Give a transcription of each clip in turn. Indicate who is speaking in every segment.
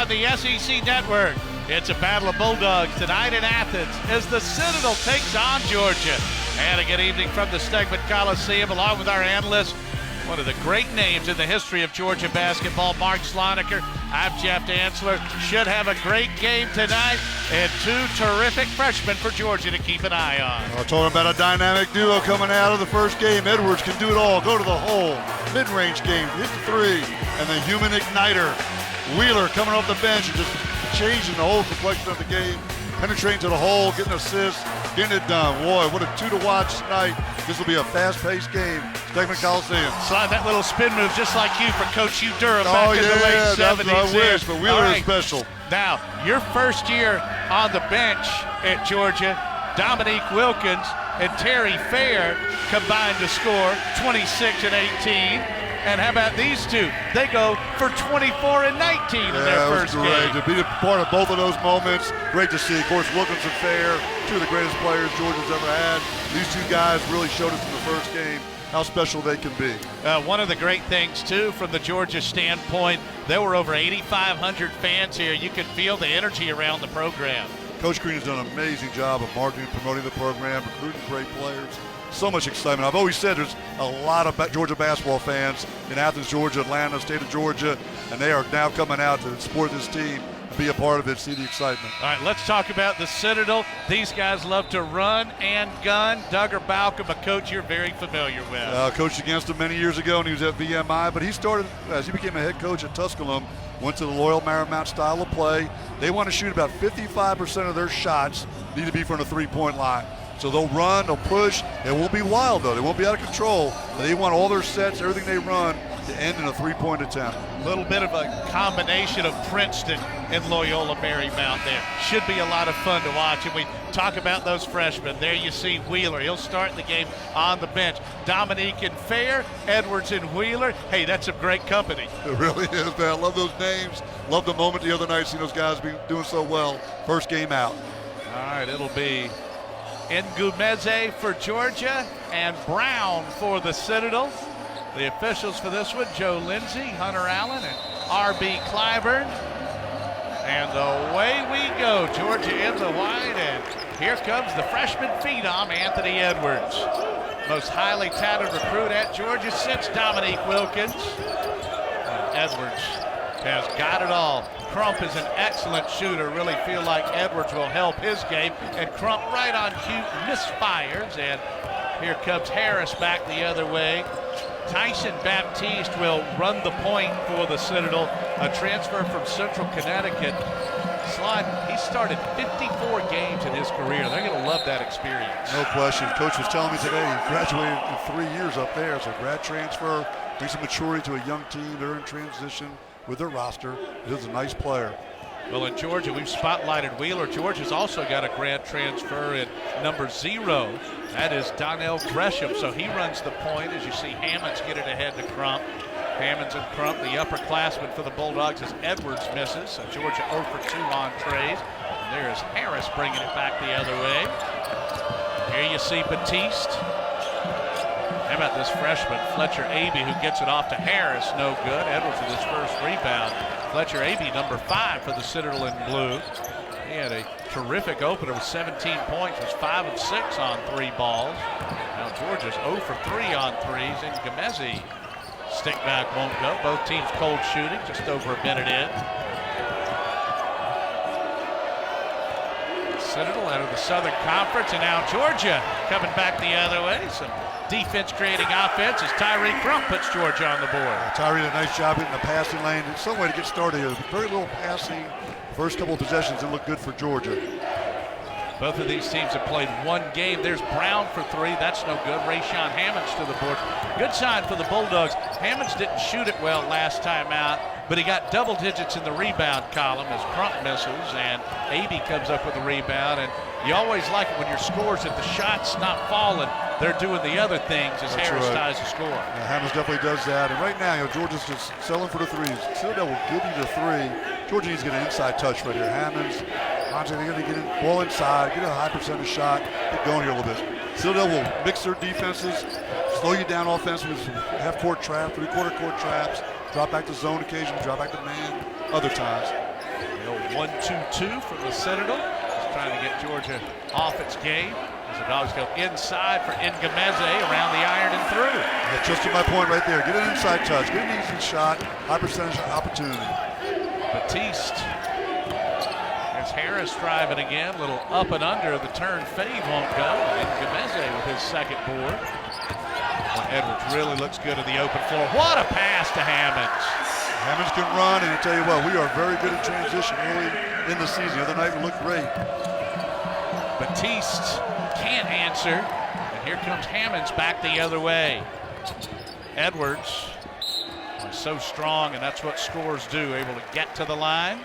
Speaker 1: on the SEC Network. It's a battle of Bulldogs tonight in Athens as the Citadel takes on Georgia. And a good evening from the Stegman Coliseum, along with our analyst, one of the great names in the history of Georgia basketball, Mark Sloniker. I'm Jeff Dantzler. Should have a great game tonight, and two terrific freshmen for Georgia to keep an eye on.
Speaker 2: We're talking about a dynamic duo coming out of the first game. Edwards can do it all, go to the hole, mid-range game, hit the three, and the human igniter. Wheeler coming off the bench and just changing the whole complexion of the game, penetrating to the hole, getting assists, getting it done. Boy, what a two to watch tonight. This will be a fast-paced game. Stegman Coliseum.
Speaker 1: Slide that little spin move just like you for Coach Hugh Durham back in the late 70s.
Speaker 2: I wish, but Wheeler is special.
Speaker 1: Now, your first year on the bench at Georgia, Dominique Wilkins and Terry Fair combined to score 26 and 18. And how about these two? They go for 24 and 19 in their first game.
Speaker 2: To be a part of both of those moments, great to see. Of course, Wilkins and Fair, two of the greatest players Georgia's ever had. These two guys really showed us in the first game how special they can be.
Speaker 1: One of the great things, too, from the Georgia standpoint, there were over 8,500 fans here. You could feel the energy around the program.
Speaker 2: Coach Green has done an amazing job of marketing and promoting the program, recruiting great players. So much excitement. I've always said there's a lot of Georgia basketball fans in Athens, Georgia, Atlanta, state of Georgia, and they are now coming out to support this team and be a part of it, see the excitement.
Speaker 1: All right, let's talk about the Citadel. These guys love to run and gun. Duggar Balcom, a coach you're very familiar with.
Speaker 2: Coached against him many years ago, and he was at VMI, but he started, as he became a head coach at Tusculum, went to the Loyal Marymount style of play. They want to shoot about 55% of their shots need to be from the three-point line. So they'll run, they'll push. It won't be wild, though. They won't be out of control. They want all their sets, everything they run, to end in a three-point attempt.
Speaker 1: A little bit of a combination of Princeton and Loyola Marymount there. Should be a lot of fun to watch. And we talk about those freshmen. There you see Wheeler. He'll start the game on the bench. Dominique and Fair, Edwards and Wheeler. Hey, that's some great company.
Speaker 2: It really is, man. I love those names. Love the moment the other night, seeing those guys be doing so well. First game out.
Speaker 1: All right, it'll be Ngumeze for Georgia and Brown for the Citadel. The officials for this one, Joe Lindsay, Hunter Allen, and R.B. Clyburn. And away we go. Georgia in the white, and here comes the freshman phenom, Anthony Edwards. Most highly touted recruit at Georgia since Dominique Wilkins. And Edwards has got it all. Crump is an excellent shooter. Really feel like Edwards will help his game. And Crump right on cue misfires. And here comes Harris back the other way. Tyson Baptiste will run the point for the Citadel. A transfer from Central Connecticut. He started 54 games in his career. They're going to love that experience.
Speaker 2: No question. Coach was telling me today he graduated in 3 years up there. So grad transfer, brings some maturity to a young team. They're in transition with their roster. It is a nice player.
Speaker 1: Well, in Georgia, we've spotlighted Wheeler. Georgia's also got a grad transfer in number 0. That is Donnell Gresham. So he runs the point as you see Hammonds get it ahead to Crump. Hammonds and Crump, the upperclassmen for the Bulldogs, as Edwards misses. So Georgia 0 for 2 on trays. And there's Harris bringing it back the other way. Here you see Batiste. How about this freshman, Fletcher Abey, who gets it off to Harris? No good. Edwards with his first rebound. Fletcher Abey, number 5 for the Citadel in blue. He had a terrific opener with 17 points, was 5 of 6 on 3 balls. Now Georgia's 0 for 3 on threes, and Ngumeze stick back won't go. Both teams cold shooting, just over a minute in. Citadel out of the Southern Conference, and now Georgia coming back the other way. Some defense creating offense as Tyree Crump puts Georgia on the board.
Speaker 2: Tyree did a nice job getting the passing lane. It's some way to get started here. Very little passing. First couple of possessions, it looked good for Georgia.
Speaker 1: Both of these teams have played one game. There's Brown for 3. That's no good. Rayshawn Hammonds to the board. Good sign for the Bulldogs. Hammonds didn't shoot it well last time out, but he got double digits in the rebound column as Crump misses, and Abey comes up with a rebound. And you always like it when your scores, if the shot's not falling, they're doing the other things as Harris ties the score.
Speaker 2: Yeah, Hammonds definitely does that. And right now, Georgia's just selling for the threes. Citadel will give you the 3. Georgia needs to get an inside touch right here. Hammonds, they're going to get it ball inside, get a high percentage shot, get going here a little bit. Citadel will mix their defenses, slow you down offensively with some half-court trap, three-quarter court traps, drop back to zone occasionally, drop back to man other times.
Speaker 1: The old 1-2-2 from the Citadel. Just trying to get Georgia off its game. As the Dogs go inside for Ngameze, around the iron and through.
Speaker 2: Yeah, just to my point right there. Get an inside touch. Get an easy shot. High percentage opportunity.
Speaker 1: Batiste. There's Harris driving again. Little up and under. The turn fade won't go. Ngameze with his second board. Well, Edwards really looks good in the open floor. What a pass to Hammonds.
Speaker 2: Hammonds can run, and I tell you what, we are very good at transition early in the season. The other night we looked great.
Speaker 1: Batiste can't answer, and here comes Hammonds back the other way. Edwards is so strong, and that's what scorers do, able to get to the line.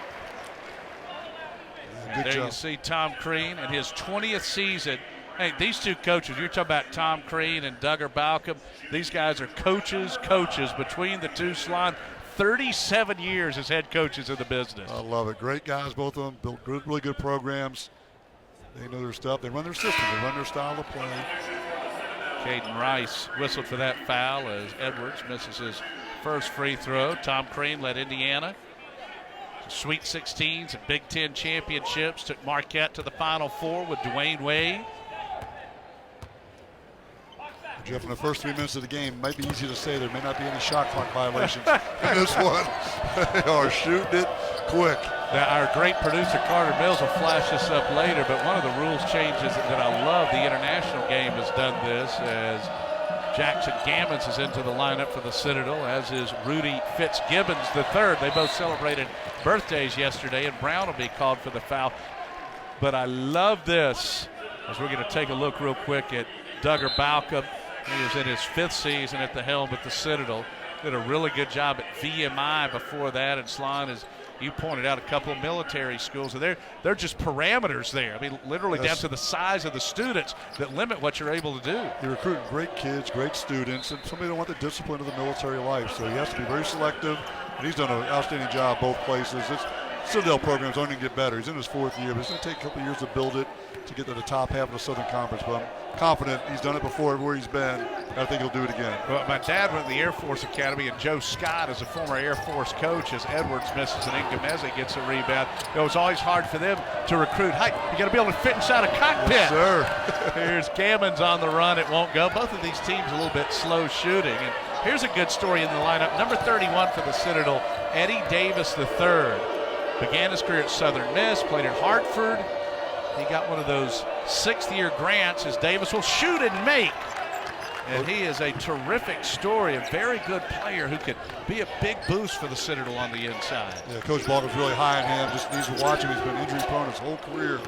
Speaker 1: And there you see Tom Crean in his 20th season. Hey, these two coaches, you're talking about Tom Crean and Duggar Balcom. These guys are coaches between the two. Slon, 37 years as head coaches in the business.
Speaker 2: I love it. Great guys, both of them. Built good, really good programs. They know their stuff. They run their system. They run their style of play.
Speaker 1: Caden Rice whistled for that foul as Edwards misses his first free throw. Tom Crean led Indiana to Sweet 16s and Big Ten championships. Took Marquette to the Final Four with Dwayne Wade.
Speaker 2: Jeff, in the first 3 minutes of the game, it might be easy to say there may not be any shot clock violations in this one. They are shooting it quick.
Speaker 1: Now, our great producer Carter Mills will flash this up later, but one of the rules changes that I love, the international game has done this, as Jackson Gammons is into the lineup for the Citadel, as is Rudy Fitzgibbons III. They both celebrated birthdays yesterday, and Brown will be called for the foul. But I love this, as we're going to take a look real quick at Duggar Balcom. He was in his 5th season at the helm at the Citadel. Did a really good job at VMI before that, and Slon, as you pointed out, a couple of military schools. And they're just parameters there. I mean, literally down to the size of the students that limit what you're able to do.
Speaker 2: You're recruiting great kids, great students, and somebody don't want the discipline of the military life. So he has to be very selective, and he's done an outstanding job both places. This Citadel program's only going to get better. He's in his 4th year, but it's going to take a couple of years to build it to get to the top half of the Southern Conference. But I'm confident he's done it before everywhere he's been, and I think he'll do it again.
Speaker 1: Well, my dad went to the Air Force Academy, and Joe Scott is a former Air Force coach. As Edwards misses and Ngameze gets a rebound, it was always hard for them to recruit height. You got to be able to fit inside a cockpit.
Speaker 2: Yes, sir.
Speaker 1: Here's Gammons on the run. It won't go. Both of these teams a little bit slow shooting. And here's a good story in the lineup. Number 31 for the Citadel, Eddie Davis III. Began his career at Southern Miss, played at Hartford. He got one of those 6th-year grants as Davis will shoot and make. And he is a terrific story, a very good player who could be a big boost for the Citadel on the inside.
Speaker 2: Yeah, Coach Balker's really high on him. Just needs to watch him. He's been injury-prone his whole career.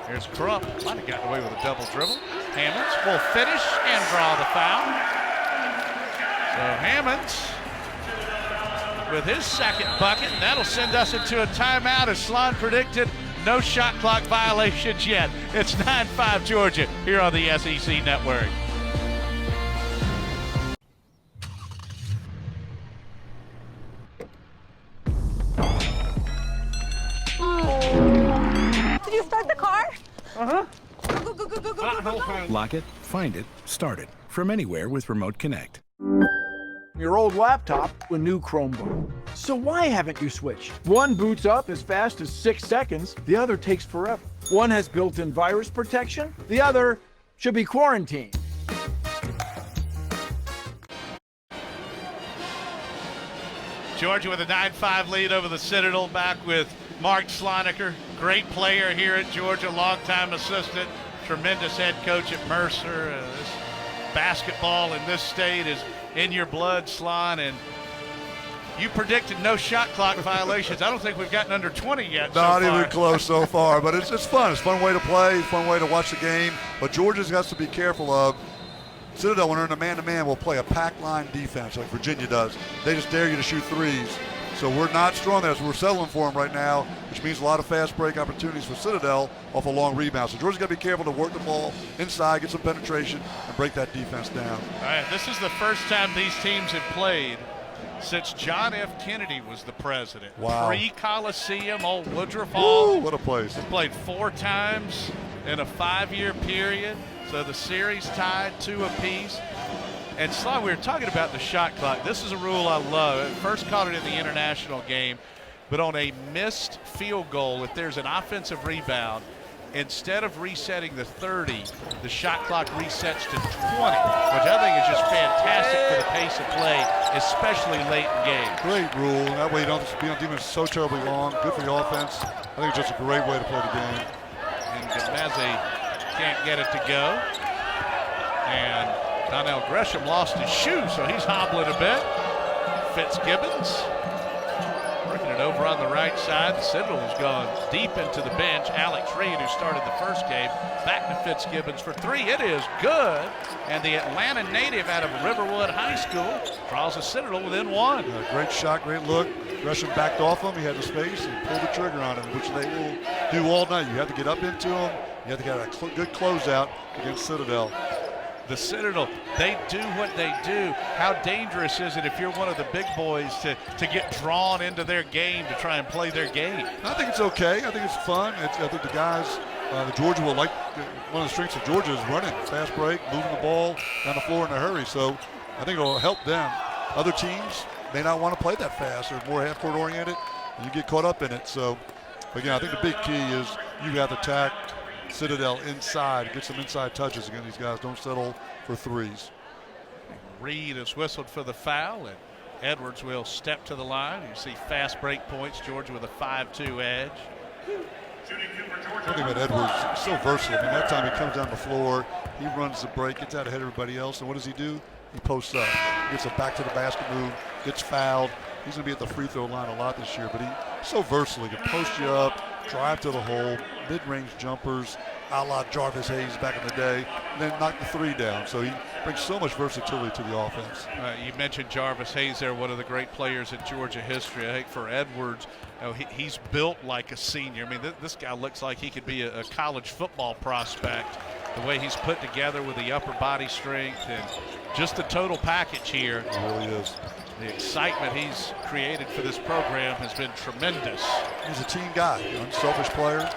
Speaker 1: Here's Crump. Might have gotten away with a double dribble. Hammonds will finish and draw the foul. So Hammonds with his second bucket, and that'll send us into a timeout, as Slon predicted. No shot clock violations yet. It's 9-5 Georgia here on the SEC Network.
Speaker 3: Did you start the car?
Speaker 4: Uh-huh.
Speaker 3: Go.
Speaker 5: Lock it, find it, start it from anywhere with Remote Connect.
Speaker 4: Your old laptop, a new Chromebook. So why haven't you switched? One boots up as fast as 6 seconds, the other takes forever. One has built-in virus protection, the other should be quarantined.
Speaker 1: Georgia with a 9-5 lead over the Citadel, back with Mark Sloniker, great player here at Georgia, longtime assistant, tremendous head coach at Mercer. This basketball in this state is in your blood, Slon, and you predicted no shot clock violations. I don't think we've gotten under 20 yet.
Speaker 2: Not
Speaker 1: so far.
Speaker 2: even close so far, but it's fun. It's a fun way to play, fun way to watch the game. But Georgia's got to be careful of. Citadel, when they're in a man-to-man, will play a pack line defense like Virginia does. They just dare you to shoot threes. So we're not strong there, so we're settling for them right now, which means a lot of fast break opportunities for Citadel off a long rebound. So Georgia's got to be careful to work the ball inside, get some penetration, and break that defense down.
Speaker 1: All right, this is the first time these teams have played since John F. Kennedy was the president.
Speaker 2: Wow.
Speaker 1: Pre-Coliseum, old Woodruff Hall.
Speaker 2: Woo, what a place.
Speaker 1: They played 4 times in a 5-year period, so the series tied 2 apiece. And Sly, we were talking about the shot clock. This is a rule I love. I first caught it in the international game, but on a missed field goal, if there's an offensive rebound, instead of resetting the 30, the shot clock resets to 20, which I think is just fantastic for the pace of play, especially late in games.
Speaker 2: Great rule. That way you don't have to be on defense so terribly long. Good for the offense. I think it's just a great way to play the game.
Speaker 1: And Gomez can't get it to go. And Donnell Gresham lost his shoe, so he's hobbling a bit. Fitzgibbons working it over on the right side. The Citadel has gone deep into the bench. Alex Reed, who started the first game, back to Fitzgibbons for three. It is good. And the Atlanta native out of Riverwood High School draws the Citadel within one.
Speaker 2: Great shot, great look. Gresham backed off him. He had the space and pulled the trigger on him, which they will do all night. You have to get up into him. You have to get a good closeout against Citadel.
Speaker 1: The Citadel, they do what they do. How dangerous is it if you're one of the big boys to get drawn into their game to try and play their game?
Speaker 2: I think it's okay. I think it's fun. I think the guys, the Georgia will like, one of the strengths of Georgia is running, fast break, moving the ball down the floor in a hurry. So I think it'll help them. Other teams may not want to play that fast or more half-court oriented, and you get caught up in it. So, again, I think the big key is you have to attack Citadel inside, get some inside touches again. These guys don't settle for threes.
Speaker 1: Reed has whistled for the foul, and Edwards will step to the line. You see fast break points, Georgia with a 5-2 edge.
Speaker 2: One thing about Edwards, he's so versatile. I mean, that time he comes down the floor, he runs the break, gets out ahead of everybody else, and what does he do? He posts up, gets a back to the basket move, gets fouled. He's going to be at the free throw line a lot this year, but he's so versatile. He can post you up, drive to the hole, mid-range jumpers, a la Jarvis Hayes back in the day, and then knock the three down. So he brings so much versatility to the offense.
Speaker 1: You mentioned Jarvis Hayes there, one of the great players in Georgia history. I think for Edwards, he's built like a senior. I mean, this guy looks like he could be a college football prospect. The way he's put together with the upper body strength and just the total package here.
Speaker 2: It really is.
Speaker 1: The excitement he's created for this program has been tremendous.
Speaker 2: He's a team guy, unselfish player.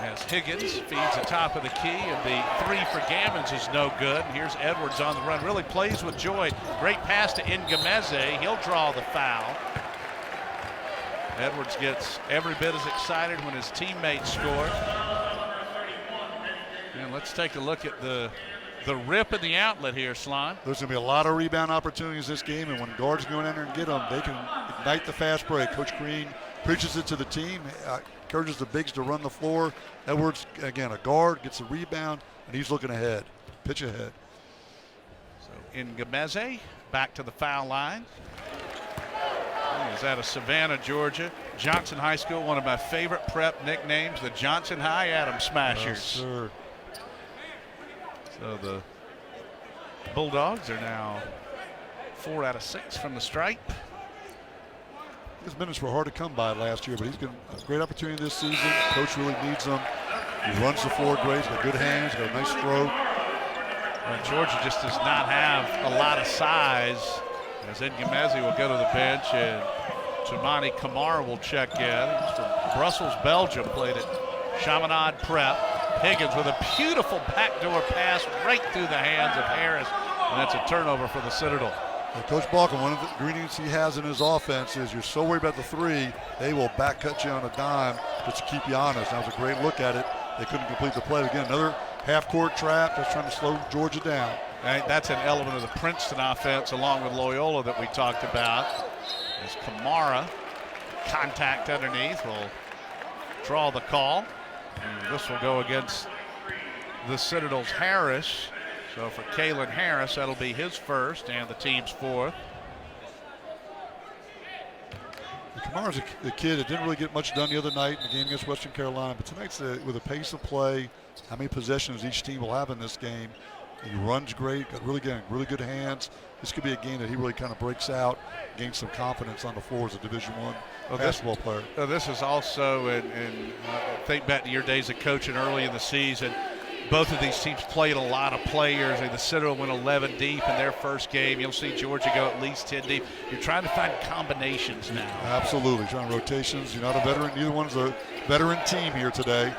Speaker 1: As Higgins feeds the top of the key, and the three for Gammons is no good. And here's Edwards on the run, really plays with joy. Great pass to Ngumeze. He'll draw the foul. Edwards gets every bit as excited when his teammates score. And let's take a look at the rip in the outlet here, Slon.
Speaker 2: There's going to be a lot of rebound opportunities this game, and when guards go in there and get them, they can ignite the fast break. Coach Green preaches it to the team, encourages the bigs to run the floor. Edwards, again, a guard, gets a rebound, and he's looking ahead, pitch ahead.
Speaker 1: So Ngumeze back to the foul line. He's out of Savannah, Georgia. Johnson High School, one of my favorite prep nicknames, the Johnson High Atom Smashers.
Speaker 2: Yes, sir.
Speaker 1: So the Bulldogs are now 4 out of 6 from the stripe.
Speaker 2: His minutes were hard to come by last year, but he's got a great opportunity this season. Coach really needs him. He runs the floor great. He's got good hands, got a nice stroke.
Speaker 1: Well, Georgia just does not have a lot of size, as Ngumeze will go to the bench and Tumani Kamara will check in. He's from Brussels, Belgium, played at Chaminade Prep. Higgins with a beautiful backdoor pass right through the hands of Harris, and that's a turnover for the Citadel.
Speaker 2: Well, Coach Balkin, one of the ingredients he has in his offense is you're so worried about the three, they will back cut you on a dime just to keep you honest. That was a great look at it. They couldn't complete the play. Again, another half-court trap that's trying to slow Georgia down.
Speaker 1: Right, that's an element of the Princeton offense along with Loyola that we talked about. As Kamara, contact underneath, will draw the call. And this will go against the Citadel's Harris. So for Kalen Harris, that'll be his first and the team's fourth.
Speaker 2: Kamara's a kid that didn't really get much done the other night in the game against Western Carolina, but tonight's with the pace of play, how many possessions each team will have in this game. He runs great, got really good hands. This could be a game that he really kind of breaks out, gains some confidence on the floor as a Division I basketball player.
Speaker 1: This is also, and think back to your days of coaching early in the season, both of these teams played a lot of players. The Citadel went 11 deep in their first game. You'll see Georgia go at least 10 deep. You're trying to find combinations now.
Speaker 2: Absolutely, trying rotations. You're not a veteran. Neither one's a veteran team here today.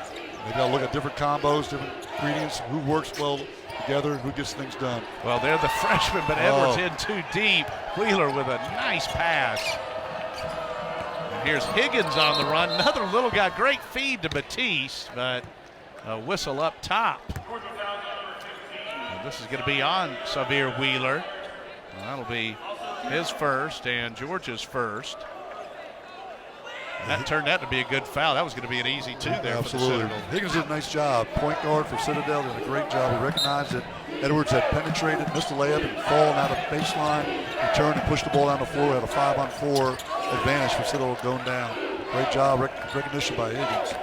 Speaker 2: They've got to look at different combos, different ingredients, who works well together, who gets things done.
Speaker 1: Well, they're the freshmen, but Edwards in too deep. Wheeler with a nice pass. Here's Higgins on the run. Another little guy. Great feed to Batiste, but a whistle up top. And this is going to be on Xavier Wheeler. Well, that'll be his first and Georgia's first. That turned out to be a good foul. That was going to be an easy two there.
Speaker 2: Absolutely.
Speaker 1: For the Citadel.
Speaker 2: Higgins did a nice job. Point guard for Citadel did a great job. He recognized that Edwards had penetrated, missed a layup, and fallen out of baseline. He turned and pushed the ball down the floor. Had a 5-on-4 advantage for Citadel going down. Great job, recognition by Higgins.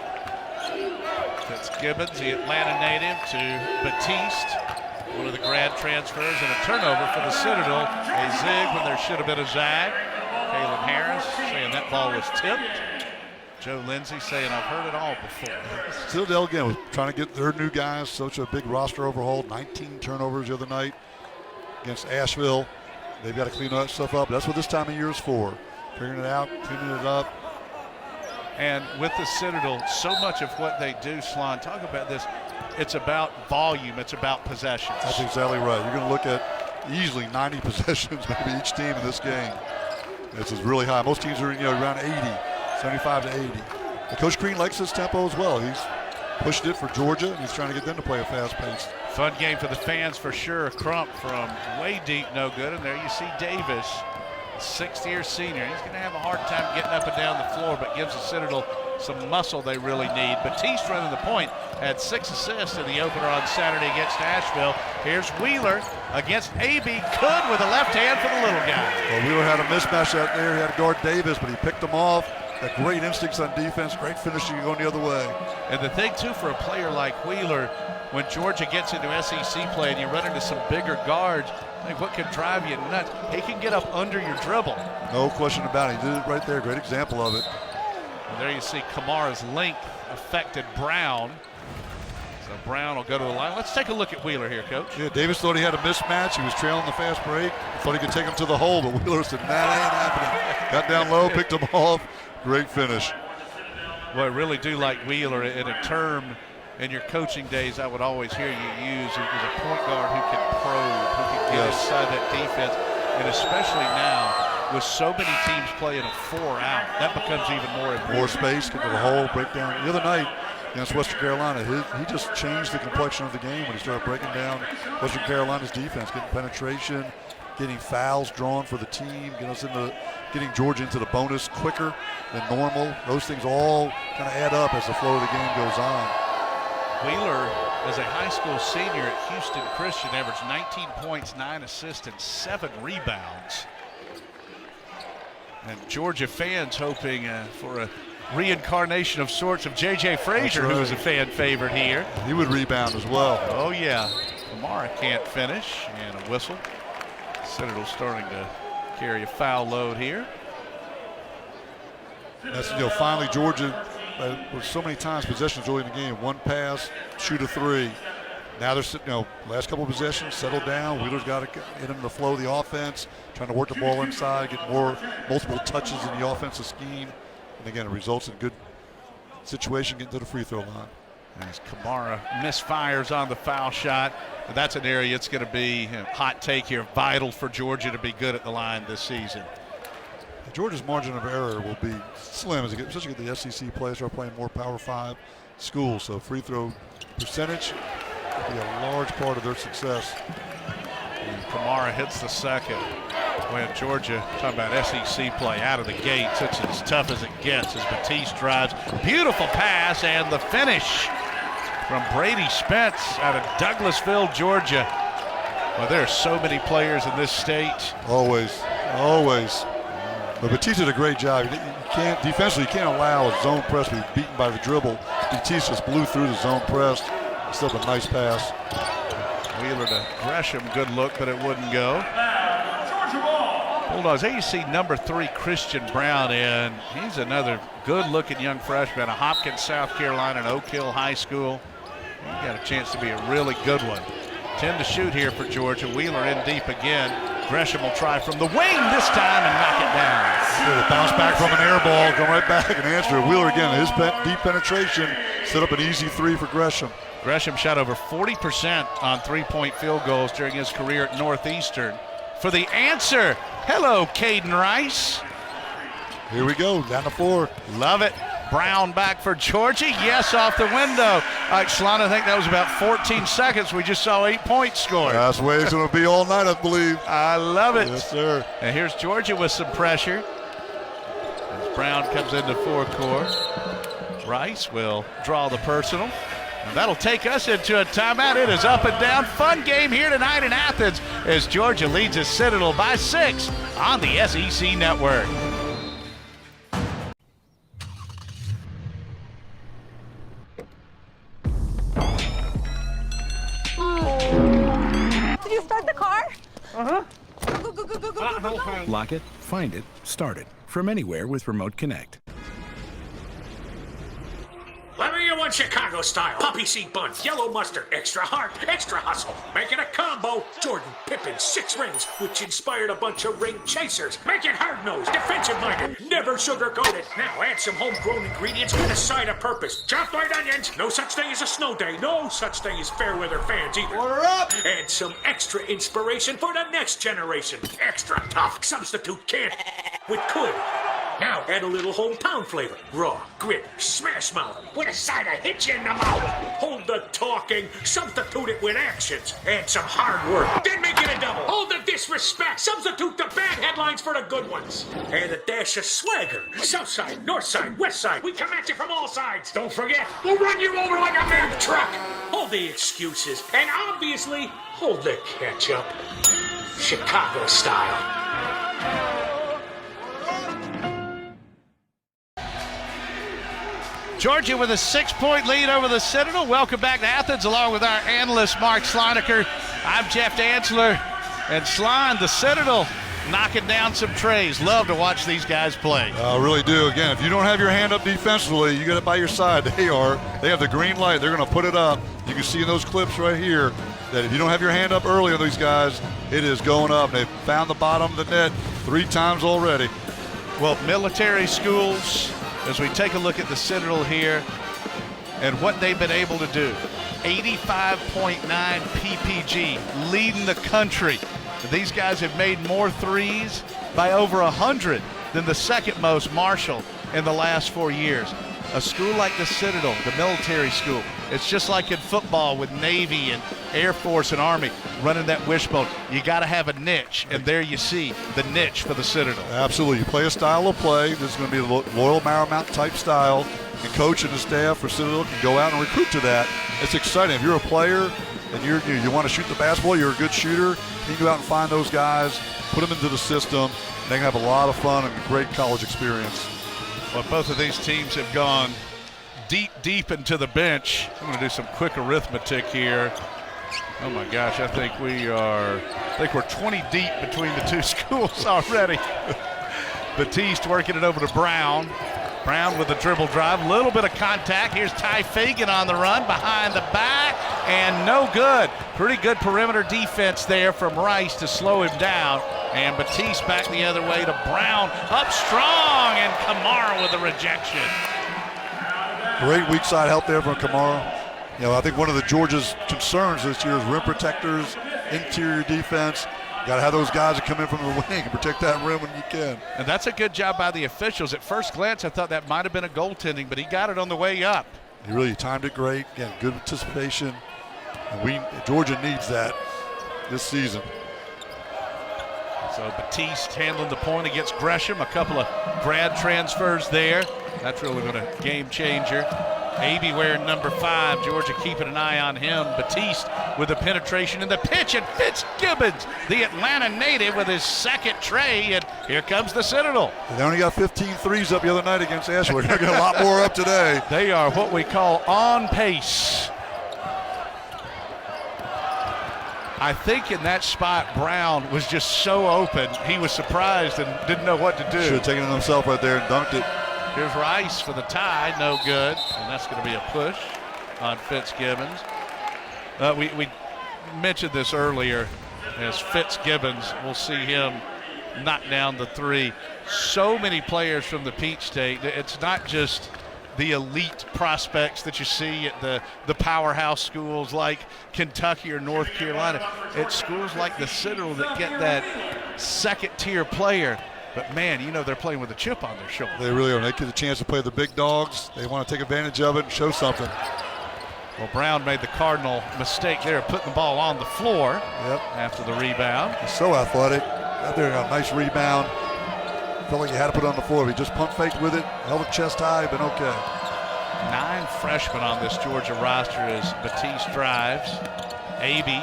Speaker 1: Fitzgibbons, the Atlanta native, to Batiste. One of the grad transfers and a turnover for the Citadel. A zig when there should have been a zag. Kalen Harris saying that ball was tipped. Joe Lindsay saying I've heard it all before.
Speaker 2: Citadel again was trying to get their new guys, such a big roster overhaul. 19 turnovers the other night against Asheville. They've got to clean that stuff up. That's what this time of year is for. Figuring it out, cleaning it up.
Speaker 1: And with the Citadel, so much of what they do, Slon, talk about this, it's about volume, it's about possessions.
Speaker 2: That's exactly right. You're going to look at easily 90 possessions, maybe each team in this game. This is really high. Most teams are around 80, 75 to 80. But Coach Green likes this tempo as well. He's pushed it for Georgia, and he's trying to get them to play a fast pace.
Speaker 1: Fun game for the fans for sure. Crump from way deep, no good. And there you see Davis, sixth-year senior. He's going to have a hard time getting up and down the floor, but gives the Citadel some muscle they really need. Batiste running the point, had 6 assists in the opener on Saturday against Asheville. Here's Wheeler against A.B. Could with a left hand for the little guy.
Speaker 2: Well, Wheeler had a mismatch out there. He had to guard Davis, but he picked him off. Got great instincts on defense, great finishing going the other way.
Speaker 1: And the thing, too, for a player like Wheeler, when Georgia gets into SEC play and you run into some bigger guards, like what can drive you nuts? He can get up under your dribble.
Speaker 2: No question about it. He did it right there. Great example of it.
Speaker 1: And there you see Kamara's length affected Brown. So Brown will go to the line. Let's take a look at Wheeler here, Coach.
Speaker 2: Yeah, Davis thought he had a mismatch. He was trailing the fast break. Thought he could take him to the hole, but Wheeler said, nah, that ain't happening. Got down low, picked him off. Great finish.
Speaker 1: Well, I really do like Wheeler. In a term in your coaching days I would always hear you use is a point guard who can probe, who can get inside that defense. And especially now, with so many teams playing a 4-out, that becomes even more important.
Speaker 2: More space, get to the hole, break down. The other night against Western Carolina, he just changed the complexion of the game when he started breaking down Western Carolina's defense, getting penetration, getting fouls drawn for the team, getting Georgia into the bonus quicker than normal. Those things all kind of add up as the flow of the game goes on.
Speaker 1: Wheeler, as a high school senior at Houston Christian, averaged 19 points, 9 assists, and 7 rebounds. And Georgia fans hoping for a reincarnation of sorts of J.J. Frazier,
Speaker 2: right,
Speaker 1: who is a fan favorite here.
Speaker 2: He would rebound as well.
Speaker 1: Oh, yeah. Kamara can't finish, and a whistle. Citadel starting to carry a foul load here.
Speaker 2: That's, finally Georgia, with so many times possessions early in the game, one pass, shoot a three. Now they're sitting, last couple of possessions, settle down. Wheeler's got to get into the flow of the offense, trying to work the ball inside, get multiple touches in the offensive scheme. And again, it results in a good situation getting to the free throw line.
Speaker 1: As Kamara misfires on the foul shot. That's an area it's going to be, hot take here, vital for Georgia to be good at the line this season.
Speaker 2: Georgia's margin of error will be slim as they get, especially the SEC players are playing more Power 5 schools. So free throw percentage will be a large part of their success.
Speaker 1: And Kamara hits the second. When Georgia, talking about SEC play out of the gates, it's as tough as it gets as Batiste drives. Beautiful pass and the finish from Brady Spence out of Douglasville, Georgia. Well, there are so many players in this state.
Speaker 2: Always. But Batiste did a great job. You can't defensively, you can't allow a zone press to be beaten by the dribble. Batiste just blew through the zone press. Still a nice pass.
Speaker 1: Wheeler to Gresham, good look, but it wouldn't go. Bulldogs, there you see number 3, Christian Brown, and he's another good-looking young freshman, a Hopkins, South Carolina, and Oak Hill High School. He got a chance to be a really good one. 10 to shoot here for Georgia. Wheeler in deep again. Gresham will try from the wing this time and knock it down.
Speaker 2: Good bounce back from an air ball, go right back and answer. Wheeler again, his deep penetration set up an easy 3 for Gresham.
Speaker 1: Gresham shot over 40% on three-point field goals during his career at Northeastern. For the answer, hello, Caden Rice.
Speaker 2: Here we go, down the floor.
Speaker 1: Love it. Brown back for Georgia. Yes, off the window. All right, Shalon, I think that was about 14 seconds. We just saw 8 points scored.
Speaker 2: That's the way it's going to be all night, I believe.
Speaker 1: I love it.
Speaker 2: Yes, sir.
Speaker 1: And here's Georgia with some pressure. As Brown comes into forecourt. Rice will draw the personal. And that'll take us into a timeout. It is up and down. Fun game here tonight in Athens as Georgia leads the Citadel by 6 on the SEC Network.
Speaker 3: Did you start the car?
Speaker 6: Uh-huh.
Speaker 3: Go, go, go, go, go, go, go.
Speaker 5: Lock it, find it, start it. From anywhere with Remote Connect.
Speaker 7: Let me get one Chicago style. Poppy seed buns, yellow mustard, extra heart, extra hustle. Make it a combo. Jordan Pippen 6 rings, which inspired a bunch of ring chasers. Make it hard-nosed, defensive-minded, never sugar-coated. Now add some homegrown ingredients with a side of purpose. Chopped white onions. No such thing as a snow day. No such thing as fair weather fans either.
Speaker 2: Order up!
Speaker 7: Add some extra inspiration for the next generation. Extra tough. Substitute can't with could. Now add a little hometown flavor. Raw, grit, smash mouth, with a side of hit you in the mouth. Hold the talking, substitute it with actions. Add some hard work, then make it a double. Hold the disrespect, substitute the bad headlines for the good ones. Add a dash of swagger. South side, north side, west side, we come at you from all sides. Don't forget, we'll run you over like a Mack truck. Hold the excuses, and obviously, hold the ketchup. Chicago style.
Speaker 1: Georgia with a 6-point lead over the Citadel. Welcome back to Athens along with our analyst Mark Sloniker. I'm Jeff Dantzler. And Slon, the Citadel knocking down some trays. Love to watch these guys play.
Speaker 2: I really do. Again, if you don't have your hand up defensively, you got it by your side. They have the green light. They're going to put it up. You can see in those clips right here that if you don't have your hand up early on these guys, it is going up. They've found the bottom of the net 3 times already.
Speaker 1: Well, military schools, as we take a look at the Citadel here and what they've been able to do. 85.9 PPG, leading the country. These guys have made more threes by over 100 than the second most, Marshall, in the last 4 years. A school like the Citadel, the military school, it's just like in football with Navy and Air Force and Army running that wishbone. You got to have a niche, and there you see the niche for the Citadel.
Speaker 2: Absolutely. You play a style of play. This is going to be the Loyal Marymount type style. And coach and the staff for Citadel can go out and recruit to that. It's exciting. If you're a player and you want to shoot the basketball, you're a good shooter, you can go out and find those guys, put them into the system. They can have a lot of fun and a great college experience.
Speaker 1: Well, both of these teams have gone deep into the bench. I'm going to do some quick arithmetic here. Oh my gosh, I think we're 20 deep between the two schools already. Batiste working it over to Brown. Brown with the dribble drive, a little bit of contact. Here's Ty Fagan on the run, behind the back, and no good. Pretty good perimeter defense there from Rice to slow him down. And Batiste back the other way to Brown, up strong, and Kamara with a rejection.
Speaker 2: Great weak side help there from Kamara. You know, I think one of the Georgia's concerns this year is rim protectors, interior defense. Got to have those guys that come in from the wing and protect that rim when you can.
Speaker 1: And that's a good job by the officials. At first glance, I thought that might have been a goaltending, but he got it on the way up.
Speaker 2: He really timed it great. Again, good anticipation. And Georgia needs that this season.
Speaker 1: So Batiste handling the point against Gresham. A couple of grad transfers there. That's really been a game changer. Aby wearing number 5. Georgia keeping an eye on him. Batiste with the penetration in the pitch, and Fitzgibbons, the Atlanta native, with his second tray, and here comes the Citadel.
Speaker 2: They only got 15 threes up the other night against Ashland. They're going to get a lot more up today.
Speaker 1: They are what we call on pace. I think in that spot, Brown was just so open, he was surprised and didn't know what to do.
Speaker 2: Should have taken it himself right there and dunked it.
Speaker 1: Here's Rice for the tie, no good, and that's going to be a push on Fitzgibbons. We mentioned this earlier, as Fitzgibbons, we'll see him knock down the 3. So many players from the Peach State. It's not just the elite prospects that you see at the powerhouse schools like Kentucky or North Carolina. It's schools like the Citadel that get that second-tier player. But, man, you know they're playing with a chip on their shoulder.
Speaker 2: They really are. They get a chance to play the big dogs. They want to take advantage of it and show something.
Speaker 1: Well, Brown made the cardinal mistake there of putting the ball on the floor
Speaker 2: Yep.
Speaker 1: after the rebound.
Speaker 2: He's so athletic. Out there, got a nice rebound. Felt like he had to put it on the floor. He just pump faked with it, held it chest high, been okay.
Speaker 1: 9 freshmen on this Georgia roster as Batiste drives. Aby,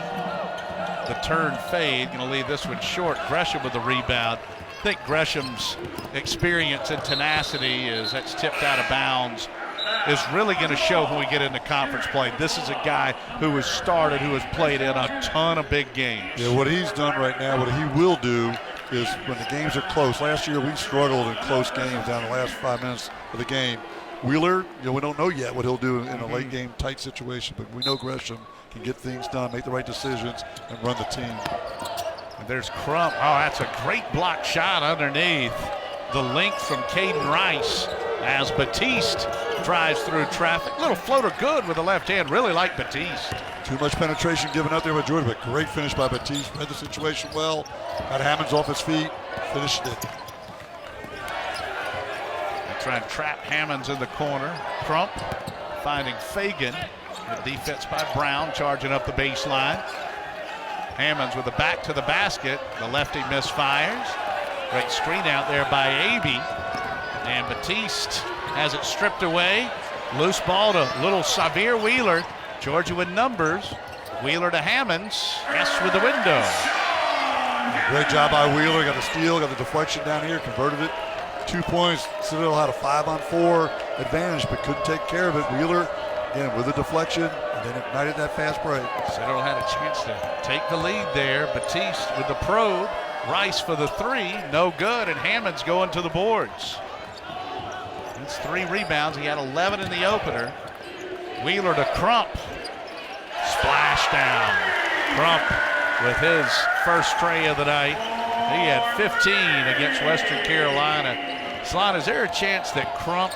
Speaker 1: the turn fade, going to leave this one short. Gresham with the rebound. I think Gresham's experience and tenacity as that's tipped out of bounds is really going to show when we get into conference play. This is a guy who has started, who has played in a ton of big games.
Speaker 2: Yeah, what he's done right now, what he will do is when the games are close. Last year we struggled in close games down the last 5 minutes of the game. Wheeler, we don't know yet what he'll do in a late game tight situation, but we know Gresham can get things done, make the right decisions, and run the team.
Speaker 1: And there's Crump. Oh, that's a great block shot underneath. The length from Caden Rice as Batiste drives through traffic. Little floater good with the left hand. Really like Batiste.
Speaker 2: Too much penetration given out there by Georgia, but great finish by Batiste. Read the situation well. Got Hammonds off his feet. Finished it.
Speaker 1: They try and trap Hammonds in the corner. Crump finding Fagan. The defense by Brown charging up the baseline. Hammonds with the back to the basket. The lefty misfires. Great screen out there by Aby. And Batiste has it stripped away. Loose ball to little Xavier Wheeler. Georgia with numbers. Wheeler to Hammonds. S with the window.
Speaker 2: Great job by Wheeler. Got the steal, got the deflection down here, converted it. 2 points. Citadel had a 5-on-4 advantage, but couldn't take care of it. Wheeler, again, with a deflection, and then ignited that fast break.
Speaker 1: Citadel had a chance to take the lead there. Batiste with the probe. Rice for the 3. No good, and Hammonds going to the boards. It's 3 rebounds. He had 11 in the opener. Wheeler to Crump. Splash down. Crump with his first tray of the night. He had 15 against Western Carolina. Slon, is there a chance that Crump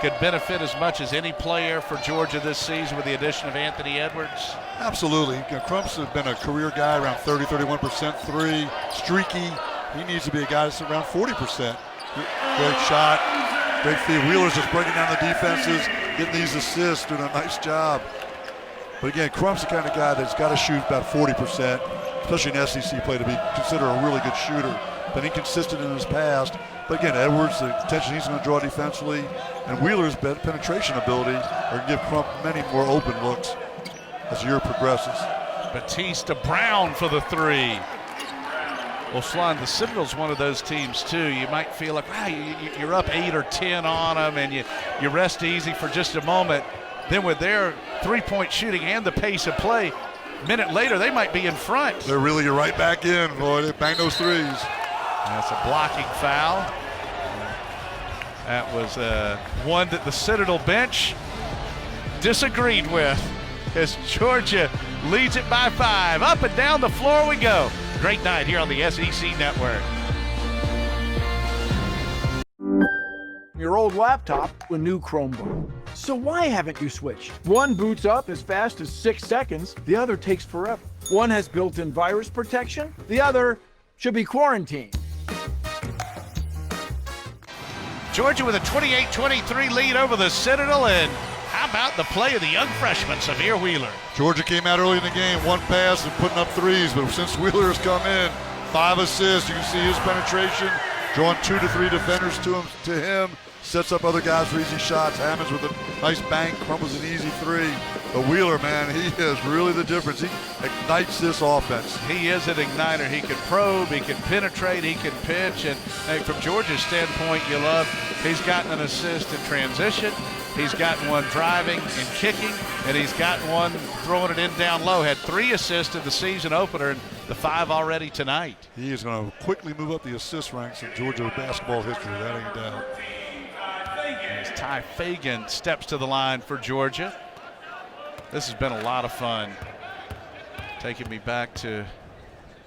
Speaker 1: could benefit as much as any player for Georgia this season with the addition of Anthony Edwards?
Speaker 2: Absolutely. Crump's has been a career guy around 30-31% 3. Streaky. He needs to be a guy that's around 40%. Great shot. Great feed. Wheeler's just breaking down the defenses, getting these assists, doing a nice job. But again, Crump's the kind of guy that's got to shoot about 40%, especially in SEC play, to be considered a really good shooter. Been inconsistent in his past. But again, Edwards, the attention he's going to draw defensively, and Wheeler's penetration ability are going to give Crump many more open looks as the year progresses.
Speaker 1: Batiste to Brown for the 3. Well, Slon, the Citadel's one of those teams, too. You might feel like, wow, you're up 8 or 10 on them, and you rest easy for just a moment. Then with their three-point shooting and the pace of play, a minute later, they might be in front.
Speaker 2: They're really right back in, boy. They bang those threes.
Speaker 1: That's a blocking foul. That was one that the Citadel bench disagreed with as Georgia leads it by 5. Up and down the floor we go. Great night here on the SEC Network.
Speaker 4: Your old laptop, a new Chromebook. So why haven't you switched? One boots up as fast as 6 seconds, the other takes forever. One has built-in virus protection, the other should be quarantined.
Speaker 1: Georgia with a 28-23 lead over the Citadel, and how about the play of the young freshman, Xavier Wheeler?
Speaker 2: Georgia came out early in the game, 1 pass and putting up threes, but since Wheeler has come in, 5 assists. You can see his penetration, drawing 2 to 3 defenders to him, sets up other guys for easy shots. Hammonds with a nice bank, crumbles an easy 3. But Wheeler, man, he is really the difference. He ignites this offense.
Speaker 1: He is an igniter. He can probe, he can penetrate, he can pitch, and hey, from Georgia's standpoint, you love, he's gotten an assist in transition. He's gotten one driving and kicking, and he's gotten one throwing it in down low. Had 3 assists in the season opener, and the 5 already tonight.
Speaker 2: He is going to quickly move up the assist ranks in Georgia basketball history, that ain't doubt.
Speaker 1: As Ty Fagan steps to the line for Georgia. This has been a lot of fun. Taking me back to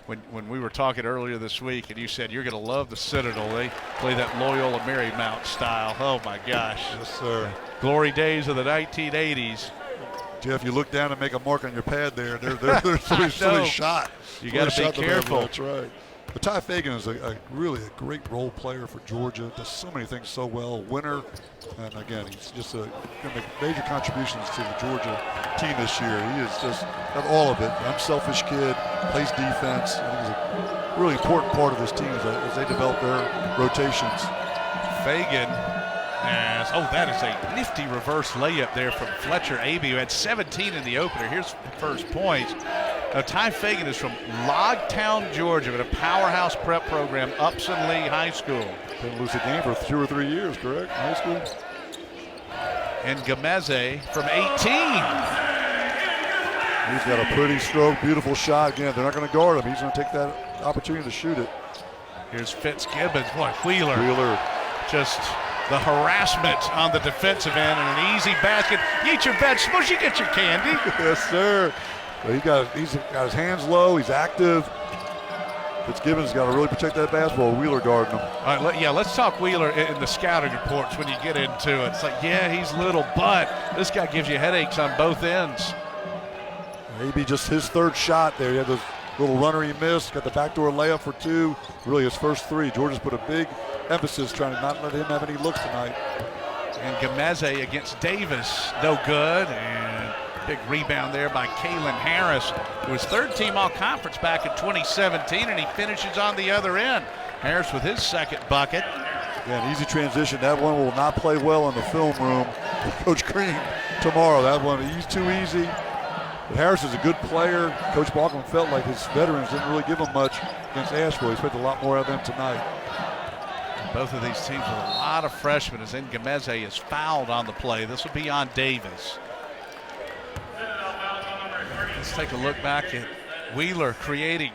Speaker 1: when we were talking earlier this week, and you said you're going to love the Citadel. They play that Loyola Marymount style. Oh, my gosh.
Speaker 2: Yes, sir.
Speaker 1: Glory days of the 1980s.
Speaker 2: Jeff, you look down and make a mark on your pad there. They're somebody shot.
Speaker 1: You got to be careful.
Speaker 2: That's right. But Ty Fagan is really a great role player for Georgia. Does so many things so well. Winner, and again, he's just going to make major contributions to the Georgia team this year. He is just got all of it. Unselfish kid, plays defense. I think he's a really important part of this team as they develop their rotations.
Speaker 1: Fagan has, that is a nifty reverse layup there from Fletcher Abey, who had 17 in the opener. Here's the first points. Now, Ty Fagan is from Logtown, Georgia, with a powerhouse prep program, Upson Lee High School.
Speaker 2: Didn't lose a game for 2 or 3 years, correct? High school.
Speaker 1: And Gameze from 18.
Speaker 2: He's got a pretty stroke, beautiful shot. Again, they're not going to guard him. He's going to take that opportunity to shoot it.
Speaker 1: Here's Fitzgibbons. Boy, Wheeler. Just the harassment on the defensive end and an easy basket. You eat your vegetables, you get your candy.
Speaker 2: Yes, sir. But he's got his hands low. He's active. Fitzgibbons got to really protect that basketball. Wheeler guarding him.
Speaker 1: All right, let's talk Wheeler in the scouting reports when you get into it. It's like, yeah, he's little, but this guy gives you headaches on both ends.
Speaker 2: Maybe just his third shot there. He had those little runner he missed. Got the backdoor layup for 2. Really his first 3. Georgia's put a big emphasis trying to not let him have any looks tonight.
Speaker 1: And Gameze against Davis, no good. And big rebound there by Kalen Harris, who was third-team All-Conference back in 2017, and he finishes on the other end. Harris with his second bucket.
Speaker 2: Yeah, an easy transition. That one will not play well in the film room with Coach Green tomorrow. That one, he's too easy. But Harris is a good player. Coach Balkman felt like his veterans didn't really give him much against Asheville. He expected a lot more of them tonight.
Speaker 1: Both of these teams with a lot of freshmen, as Gameze is fouled on the play. This will be on Davis. Let's take a look back at Wheeler creating.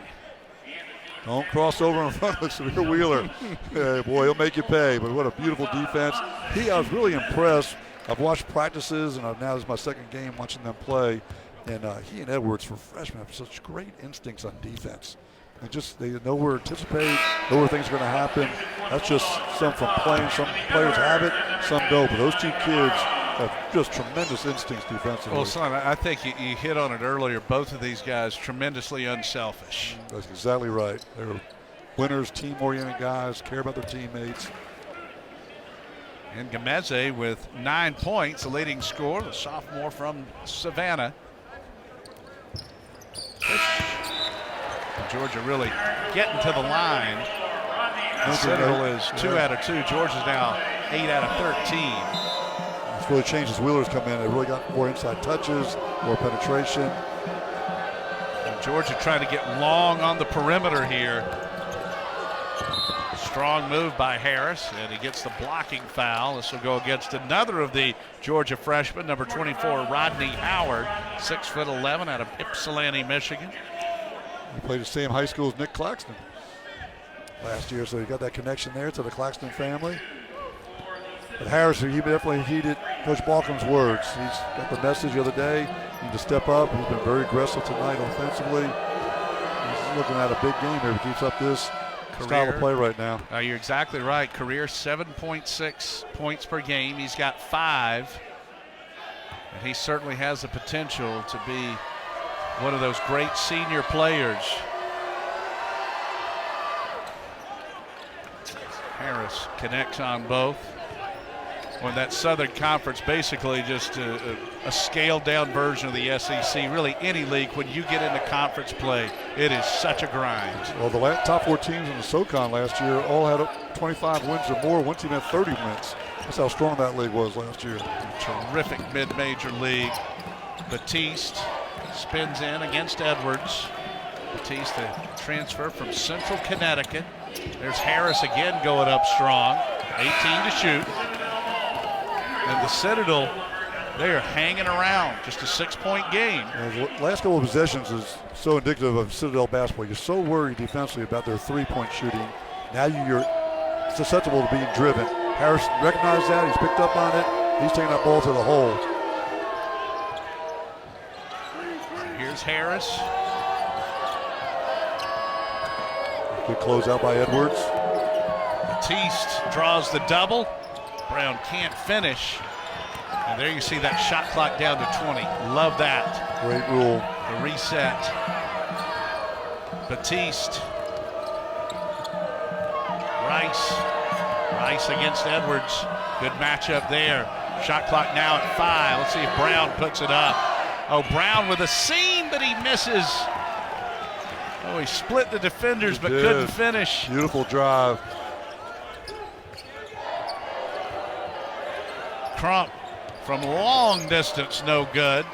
Speaker 2: Don't cross over in front of Samir Wheeler. Hey, boy, he'll make you pay, but what a beautiful defense. I was really impressed. I've watched practices, and now this is my second game watching them play. And he and Edwards, for freshmen, have such great instincts on defense. They know where to anticipate, know where things are going to happen. That's just some from playing. Some players have it, some don't. But those two kids have just tremendous instincts defensively.
Speaker 1: Well, son, I think you hit on it earlier. Both of these guys tremendously unselfish.
Speaker 2: That's exactly right. They're winners, team-oriented guys, care about their teammates.
Speaker 1: And Gameze with 9 points, the leading scorer, the sophomore from Savannah. And Georgia really getting to the line. Citadel is 2 out of 2. Georgia's now 8 out of 13.
Speaker 2: It's really changed as Wheeler's come in. They really got more inside touches, more penetration.
Speaker 1: And Georgia trying to get long on the perimeter here. Strong move by Harris, and he gets the blocking foul. This will go against another of the Georgia freshmen, number 24, Rodney Howard, 6'11", out of Ypsilanti, Michigan.
Speaker 2: He played the same high school as Nick Claxton last year, so he got that connection there to the Claxton family. But Harris, he definitely heeded Coach Balkham's words. He's got the message the other day. He need to step up. He's been very aggressive tonight offensively. He's looking at a big game here if he keeps up this style of play right now.
Speaker 1: You're exactly right. Career 7.6 points per game. He's got 5. And he certainly has the potential to be one of those great senior players. Harris connects on both. When that Southern Conference, basically just a scaled down version of the SEC. Really any league, when you get into conference play, it is such a grind.
Speaker 2: Well, the top 4 teams in the SoCon last year all had 25 wins or more. One team had 30 wins. That's how strong that league was last year.
Speaker 1: Terrific mid-major league. Batiste spins in against Edwards. Batiste, a transfer from Central Connecticut. There's Harris again going up strong. 18 to shoot. And the Citadel, they are hanging around. Just a 6-point game.
Speaker 2: The last couple of possessions is so indicative of Citadel basketball. You're so worried defensively about their 3-point shooting. Now you're susceptible to being driven. Harris recognized that. He's picked up on it. He's taking that ball to the hole.
Speaker 1: Here's Harris.
Speaker 2: Good closeout by Edwards.
Speaker 1: Batiste draws the double. Brown can't finish. And there you see that shot clock down to 20. Love that.
Speaker 2: Great rule.
Speaker 1: The reset. Batiste Rice against Edwards. Good matchup there. Shot clock now at 5. Let's see if Brown puts it up. Oh, Brown with a seam, but he misses. Oh, he split the defenders, but couldn't finish.
Speaker 2: Beautiful drive.
Speaker 1: Crump from long distance, no good.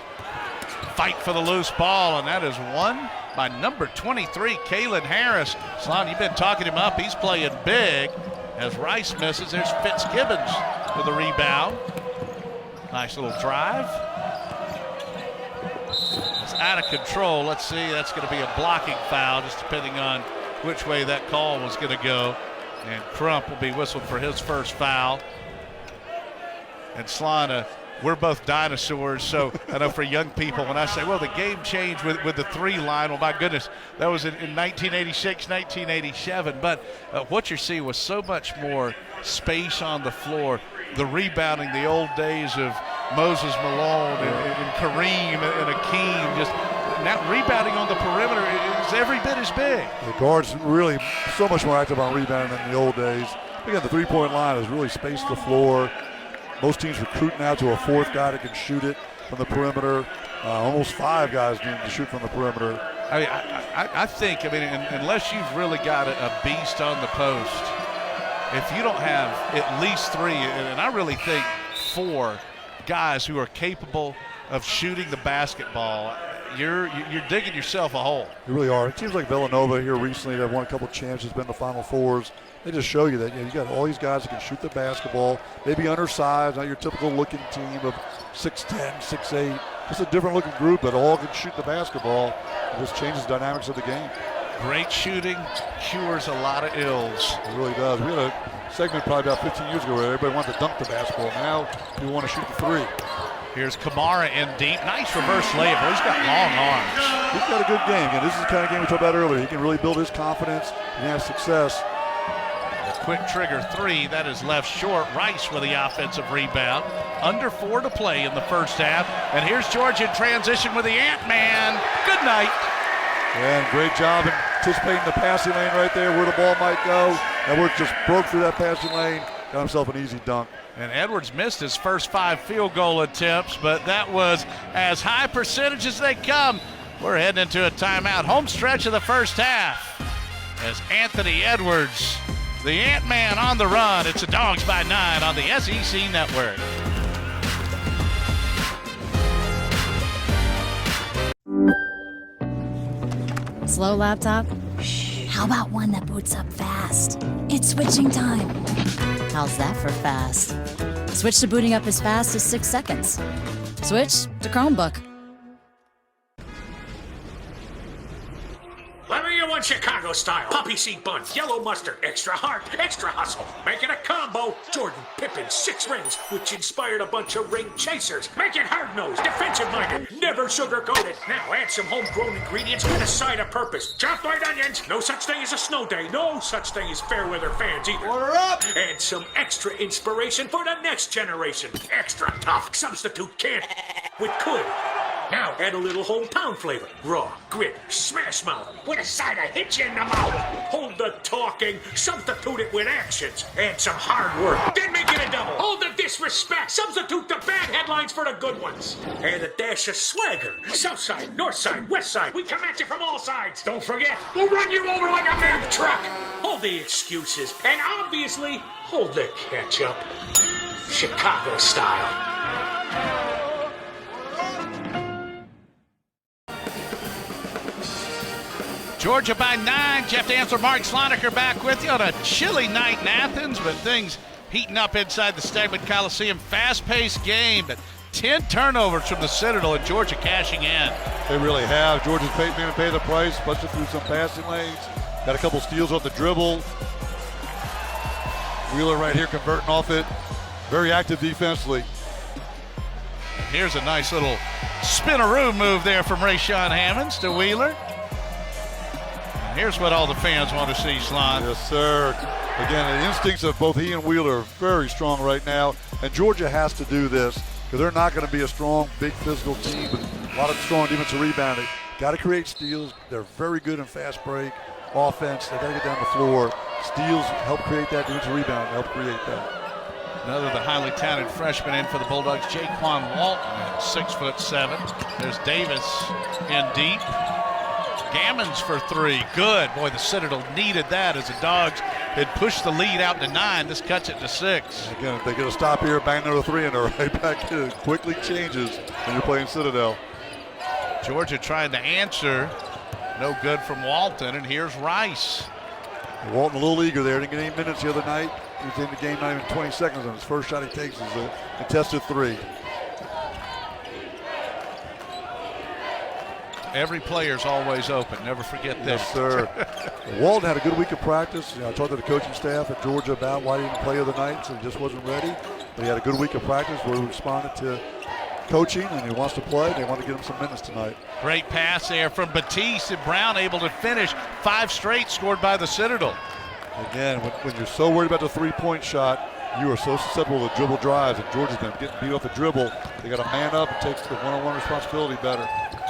Speaker 1: Fight for the loose ball, and that is won by number 23, Kalen Harris. Slon, you've been talking him up. He's playing big. As Rice misses, there's Fitzgibbons with a rebound. Nice little drive. It's out of control. Let's see, that's going to be a blocking foul, just depending on which way that call was going to go. And Crump will be whistled for his first foul. And Slana, we're both dinosaurs, so I know for young people, when I say, well, the game changed with the 3 line, well, my goodness, that was in 1986, 1987. But what you're seeing was so much more space on the floor. The rebounding, the old days of Moses Malone and Kareem and Akeem, just now rebounding on the perimeter is every bit as big.
Speaker 2: The guards really so much more active on rebounding than the old days. Again, the 3-point line has really spaced the floor. Most teams recruiting out to a 4th guy that can shoot it from the perimeter. Almost 5 guys need to shoot from the perimeter.
Speaker 1: I think, unless you've really got a beast on the post, if you don't have at least 3, and I really think 4 guys who are capable of shooting the basketball, you're digging yourself a hole.
Speaker 2: You really are. It seems like Villanova here recently, they've won a couple chances, been to Final Fours. They just show you that you got all these guys that can shoot the basketball, maybe undersized, not your typical looking team of 6'10", 6'8". Just a different looking group that all can shoot the basketball. It just changes the dynamics of the game.
Speaker 1: Great shooting cures a lot of ills.
Speaker 2: It really does. We had a segment probably about 15 years ago where everybody wanted to dunk the basketball. Now we want to shoot the 3.
Speaker 1: Here's Kamara in deep. Nice reverse layup. He's got long arms.
Speaker 2: He's got a good game. And this is the kind of game we talked about earlier. He can really build his confidence and have success.
Speaker 1: A quick trigger 3. That is left short. Rice with the offensive rebound. Under 4 to play in the first half. And here's Georgia in transition with the Ant-Man. Good night.
Speaker 2: And great job anticipating the passing lane right there where the ball might go. Edwards just broke through that passing lane, got himself an easy dunk.
Speaker 1: And Edwards missed his first 5 field goal attempts, but that was as high percentage as they come. We're heading into a timeout. Home stretch of the first half as Anthony Edwards, the Ant-Man, on the run. It's the Dogs by 9 on the SEC Network.
Speaker 6: Slow laptop? Shh. How about one that boots up fast? It's switching time. How's that for fast? Switch to booting up as fast as 6 seconds. Switch to Chromebook.
Speaker 7: Let me get one Chicago style. Poppy seed bun, yellow mustard, extra heart, extra hustle. Make it a combo. Jordan Pippen 6 rings, which inspired a bunch of ring chasers. Make it hard-nosed, defensive-minded, never sugar-coated. Now add some homegrown ingredients and a side of purpose. Chopped white onions. No such thing as a snow day. No such thing as fair weather fans either.
Speaker 4: Order up!
Speaker 7: Add some extra inspiration for the next generation. Extra tough. Substitute can't with could. Now add a little hometown flavor. Raw, grit, smash mouth, with a side of hit you in the mouth. Hold the talking, substitute it with actions. Add some hard work, then make it a double. Hold the disrespect, substitute the bad headlines for the good ones. Add a dash of swagger. South side, north side, west side. We come at you from all sides. Don't forget, we'll run you over like a Mack truck. Hold the excuses, and obviously, hold the ketchup. Chicago style.
Speaker 1: Georgia by 9. Jeff Dantzler, Mark Sloniker back with you on a chilly night in Athens, but things heating up inside the Stegman Coliseum. Fast-paced game, but 10 turnovers from the Citadel and Georgia cashing in.
Speaker 2: They really have. Georgia's going to pay the price, busted through some passing lanes. Got a couple steals off the dribble. Wheeler right here converting off it. Very active defensively.
Speaker 1: Here's a nice little spinaroo move there from Rayshawn Hammonds to Wheeler. Here's what all the fans want to see, Slon.
Speaker 2: Yes, sir. Again, the instincts of both he and Wheeler are very strong right now, and Georgia has to do this because they're not going to be a strong, big physical team with a lot of strong defensive rebounding. Got to create steals. They're very good in fast break offense. They got to get down the floor. steals help create that, defensive rebound help create that.
Speaker 1: Another of the highly talented freshman in for the Bulldogs, Jaquan Walton, at 6'7". There's Davis in deep. Gammons for three. Good. Boy, the Citadel needed that as the Dogs had pushed the lead out to 9. This cuts it to 6.
Speaker 2: Again, if they get a stop here, bang another three, and they're right back in. It quickly changes when you're playing Citadel.
Speaker 1: Georgia trying to answer. No good from Walton, and here's Rice.
Speaker 2: Walton a little eager there. Didn't get any minutes the other night. He was in the game not even 20 seconds, and his first shot he takes is a contested three.
Speaker 1: Every player's always open. Never forget this.
Speaker 2: Yes, sir. Walton had a good week of practice. I talked to the coaching staff at Georgia about why he didn't play the other night, so he just wasn't ready. But he had a good week of practice where he responded to coaching, and he wants to play. They want to get him some minutes tonight.
Speaker 1: Great pass there from Batiste, and Brown able to finish. 5 straight scored by the Citadel.
Speaker 2: Again, when you're so worried about the three-point shot, you are so susceptible to dribble drives, and Georgia's been getting beat off the dribble. They got to man up and take the one-on-one responsibility better.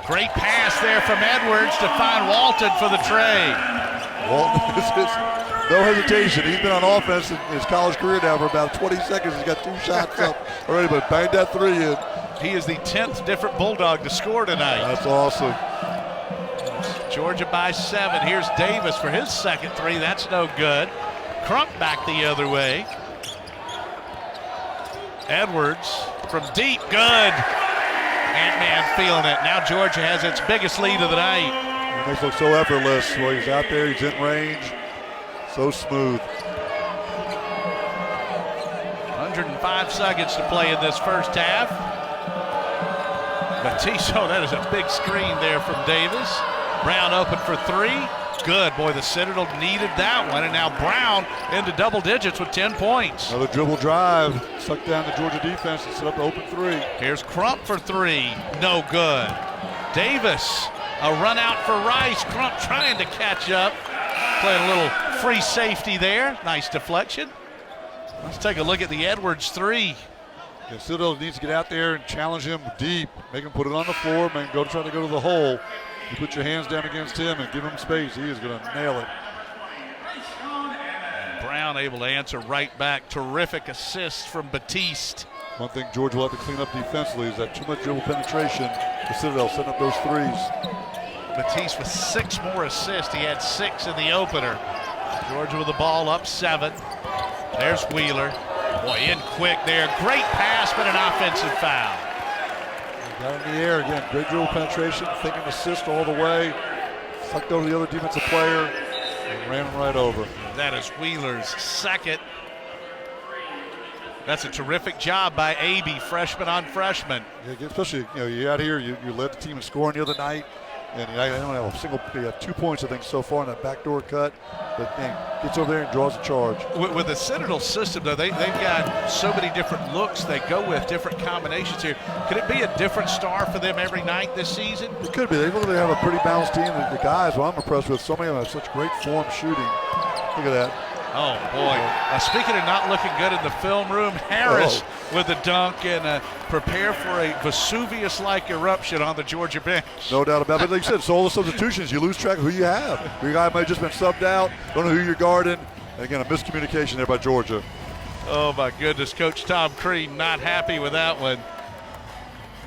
Speaker 1: Great pass there from Edwards to find Walton for the tray.
Speaker 2: Walton no hesitation. He's been on offense in his college career now for about 20 seconds. He's got 2 shots up already, but banged that three in.
Speaker 1: He is the 10th different Bulldog to score tonight.
Speaker 2: That's awesome.
Speaker 1: Georgia by 7. Here's Davis for his second three. That's no good. Crump back the other way. Edwards from deep. Good. Ant-Man feeling it. Now Georgia has its biggest lead of the night.
Speaker 2: It makes it look so effortless. Well, he's out there. He's in range. So smooth.
Speaker 1: 105 seconds to play in this first half. Batiste, oh, that is a big screen there from Davis. Brown open for three. Good. Boy, the Citadel needed that one. And now Brown into double digits with 10 points.
Speaker 2: Another dribble drive. Sucked down the Georgia defense and set up the open three.
Speaker 1: Here's Crump for three. No good. Davis, a run out for Rice. Crump trying to catch up. Playing a little free safety there. Nice deflection. Let's take a look at the Edwards three.
Speaker 2: Yeah, Citadel needs to get out there and challenge him deep. Make him put it on the floor. Make him try to go to the hole. You put your hands down against him and give him space. He is going to nail it.
Speaker 1: Brown able to answer right back. Terrific assist from Batiste.
Speaker 2: One thing Georgia will have to clean up defensively is that too much dribble penetration. The Citadel setting up those threes.
Speaker 1: Batiste with 6 more assists. He had 6 in the opener. Georgia with the ball up 7. There's Wheeler. Boy, in quick there. Great pass, but an offensive foul.
Speaker 2: Got in the air again. Great dribble penetration. Thinking assist all the way. Sucked over the other defensive player and ran him right over.
Speaker 1: That is Wheeler's second. That's a terrific job by AB, freshman on freshman.
Speaker 2: Yeah, especially, you're out here. You led the team in scoring the other night. And I don't have a single, he had 2 points, I think, so far in that backdoor cut. But gets over there and draws a charge.
Speaker 1: With the Citadel system, though, they've got so many different looks they go with, different combinations here. Could it be a different star for them every night this season?
Speaker 2: It could be. They really have a pretty balanced team. The guys, well, I'm impressed with, so many of them have such great form shooting. Look at that.
Speaker 1: Oh, boy. Speaking of not looking good in the film room, Harris with the dunk and prepare for a Vesuvius-like eruption on the Georgia bench.
Speaker 2: No doubt about it. But like you said, it's all the substitutions. You lose track of who you have. Your guy might have just been subbed out. Don't know who you're guarding. And again, a miscommunication there by Georgia.
Speaker 1: Oh, my goodness. Coach Tom Crean not happy with that one.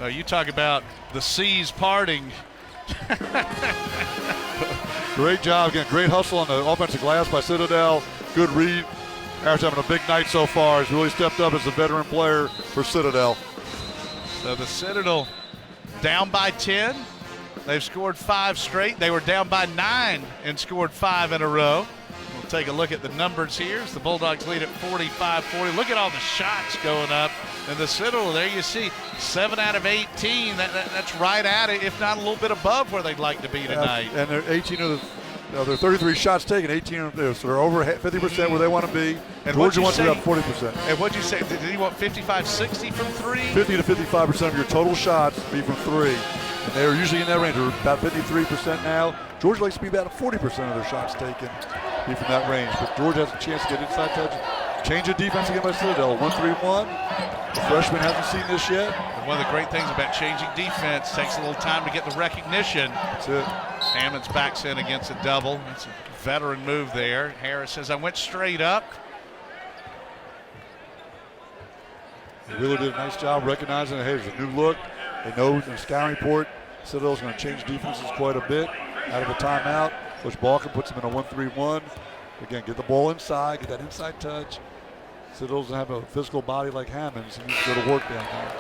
Speaker 1: You talk about the seas parting.
Speaker 2: Great job. Again, great hustle on the offensive glass by Citadel. Good read. Harris having a big night so far. He's really stepped up as a veteran player for Citadel.
Speaker 1: So the Citadel down by 10. They've scored 5 straight. They were down by 9 and scored 5 in a row. We'll take a look at the numbers here as the Bulldogs lead at 45-40. Look at all the shots going up. And the Citadel, there you see, 7 out of 18. That's right at it, if not a little bit above where they'd like to be tonight.
Speaker 2: And they're 18 of the. They're 33 shots taken, 18 of them, so they're over 50% where they want to be.
Speaker 1: And
Speaker 2: Georgia wants to be up 40%.
Speaker 1: And what'd you say? Did he want 55-60 from 3?
Speaker 2: 50 to 55% of your total shots be from 3. And they're usually in that range. They're about 53% now. Georgia likes to be about 40% of their shots taken be from that range. But Georgia has a chance to get inside touch Change of defense again by Citadel. 1-3-1. The freshman hasn't seen this yet.
Speaker 1: And one of the great things about changing defense, takes a little time to get the recognition.
Speaker 2: That's it.
Speaker 1: Hammonds backs in against a double. That's a veteran move there. Harris says, I went straight up.
Speaker 2: Wheeler did a nice job recognizing that, hey, there's a new look. They know in the scouting report, Citadel's going to change defenses quite a bit. Out of a timeout, Coach Balkin puts them in a 1-3-1. Again, get the ball inside, get that inside touch. Citadel doesn't have a physical body like Hammonds. He needs to go to work down there.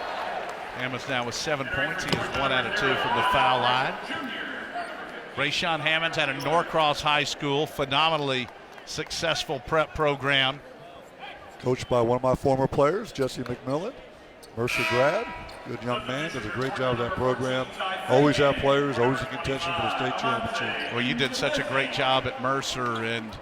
Speaker 1: Hammonds now with 7 points. He is 1 out of 2 from the foul line. Rayshawn Hammonds out of Norcross High School, phenomenally successful prep program.
Speaker 2: Coached by one of my former players, Jesse McMillan, Mercer grad. Good young man, does a great job with that program. Always have players, always in contention for the state championship.
Speaker 1: Well, you did such a great job at Mercer, and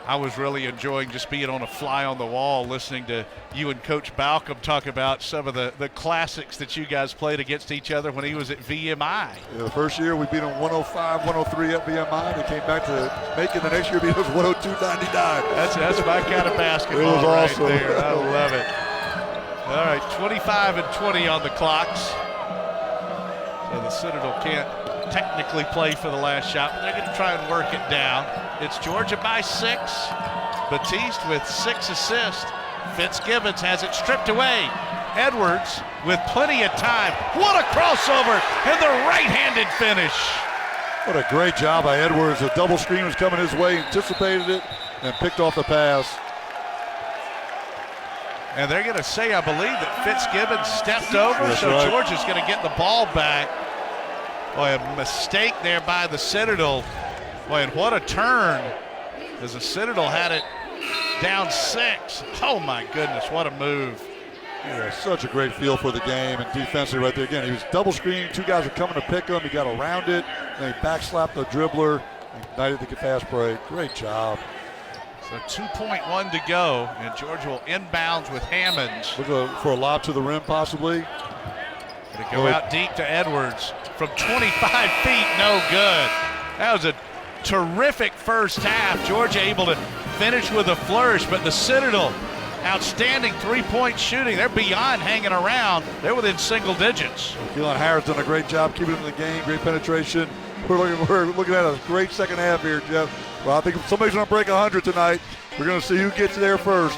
Speaker 1: I was really enjoying just being on a fly on the wall, listening to you and Coach Balcom talk about some of the classics that you guys played against each other when he was at VMI.
Speaker 2: Yeah, the first year we beat them 105, 103 at VMI. They came back to Macon the next year, beat us 102-99.
Speaker 1: That's my kind of basketball.
Speaker 2: It was
Speaker 1: right
Speaker 2: awesome.
Speaker 1: there. I love it. All right, 25 and 20 on the clocks. So the Citadel can't technically play for the last shot, but they're going to try and work it down. It's Georgia by 6. Batiste with 6 assists. Fitzgibbons has it stripped away. Edwards with plenty of time. What a crossover and the right-handed finish.
Speaker 2: What a great job by Edwards. The double screen was coming his way, anticipated it, and picked off the pass.
Speaker 1: And they're going to say, I believe, that Fitzgibbons stepped over,
Speaker 2: That's
Speaker 1: so
Speaker 2: right.
Speaker 1: Georgia's going to get the ball back. Boy, a mistake there by the Citadel. Boy, and what a turn, as the Citadel had it down 6. Oh, my goodness, what a move.
Speaker 2: Yeah, such a great feel for the game, and defensively right there. Again, he was double screening. 2 guys were coming to pick him. He got around it, and then he backslapped the dribbler, ignited the fast break. Great job.
Speaker 1: So 2.1 to go, and Georgia will inbounds with Hammonds.
Speaker 2: Look for a lob to the rim, possibly.
Speaker 1: Going to go out deep to Edwards from 25 feet, no good. That was a terrific first half. Georgia able to finish with a flourish, but the Citadel, outstanding three-point shooting. They're beyond hanging around. They're within single digits.
Speaker 2: Keelan Harris done a great job keeping him in the game, great penetration. We're looking at a great second half here, Jeff. Well, I think somebody's going to break 100 tonight. We're going to see who gets there first.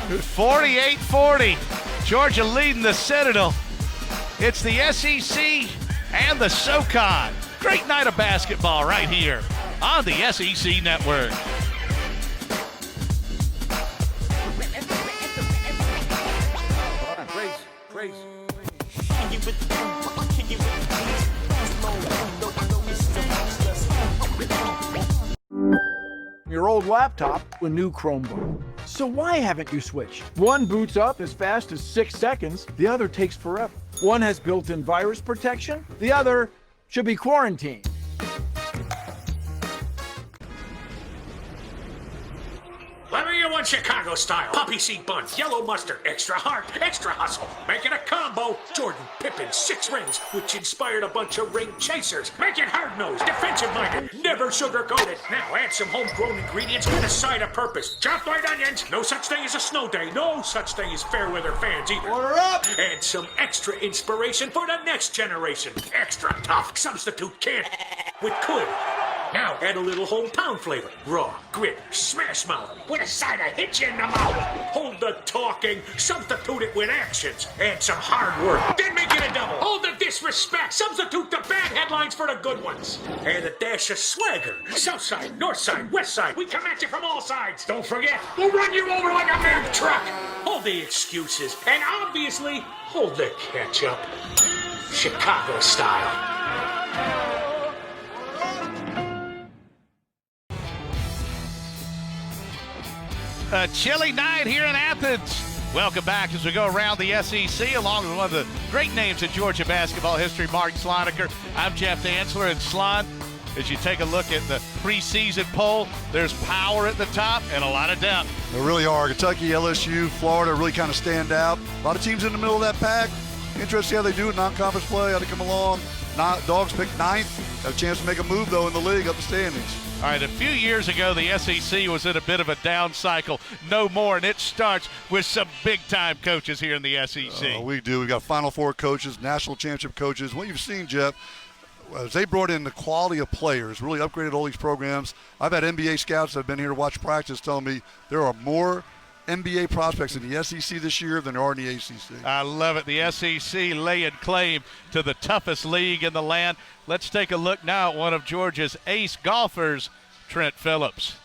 Speaker 1: 48-40. Georgia leading the Citadel. It's the SEC and the SoCon. Great night of basketball right here on the SEC Network.
Speaker 4: Your old laptop, a new Chromebook. So why haven't you switched? One boots up as fast as 6 seconds, the other takes forever. One has built-in virus protection, the other should be quarantined.
Speaker 7: Let me hear one Chicago style. Poppy seed buns, yellow mustard, extra heart, extra hustle. Make it a combo. Jordan Pippen 6 rings, which inspired a bunch of ring chasers. Make it hard-nosed, defensive-minded, never sugar-coated. Now add some homegrown ingredients and a side of purpose. Chopped white onions. No such thing as a snow day. No such thing as fair weather fans either.
Speaker 4: Order up!
Speaker 7: Add some extra inspiration for the next generation. Extra tough. Substitute can't with could. Now add a little hometown flavor. Raw, grit, smash mouth, with a side of hit you in the mouth. Hold the talking, substitute it with actions. Add some hard work, then make it a double. Hold the disrespect, substitute the bad headlines for the good ones. Add a dash of swagger. South side, north side, west side, we come at you from all sides. Don't forget, we'll run you over like a big truck. Hold the excuses, and obviously, hold the ketchup. Chicago style.
Speaker 1: A chilly night here in Athens. Welcome back as we go around the SEC along with one of the great names in Georgia basketball history, Mark Sloniker. I'm Jeff Dantzler, and Slon, as you take a look at the preseason poll, there's power at the top and a lot of depth.
Speaker 2: They really are. Kentucky, LSU, Florida really kind of stand out. A lot of teams in the middle of that pack. Interesting how they do in non-conference play, how they come along. Dogs picked 9th. Got a chance to make a move, though, in the league up the standings.
Speaker 1: All right, a few years ago, the SEC was in a bit of a down cycle. No more, and it starts with some big-time coaches here in the SEC.
Speaker 2: We do. We got Final Four coaches, national championship coaches. What you've seen, Jeff, as they brought in the quality of players, really upgraded all these programs. I've had NBA scouts that have been here to watch practice telling me there are more NBA prospects in the SEC this year than there are in the ACC.
Speaker 1: I love it. The SEC laying claim to the toughest league in the land. Let's take a look now at one of Georgia's ace golfers, Trent Phillips.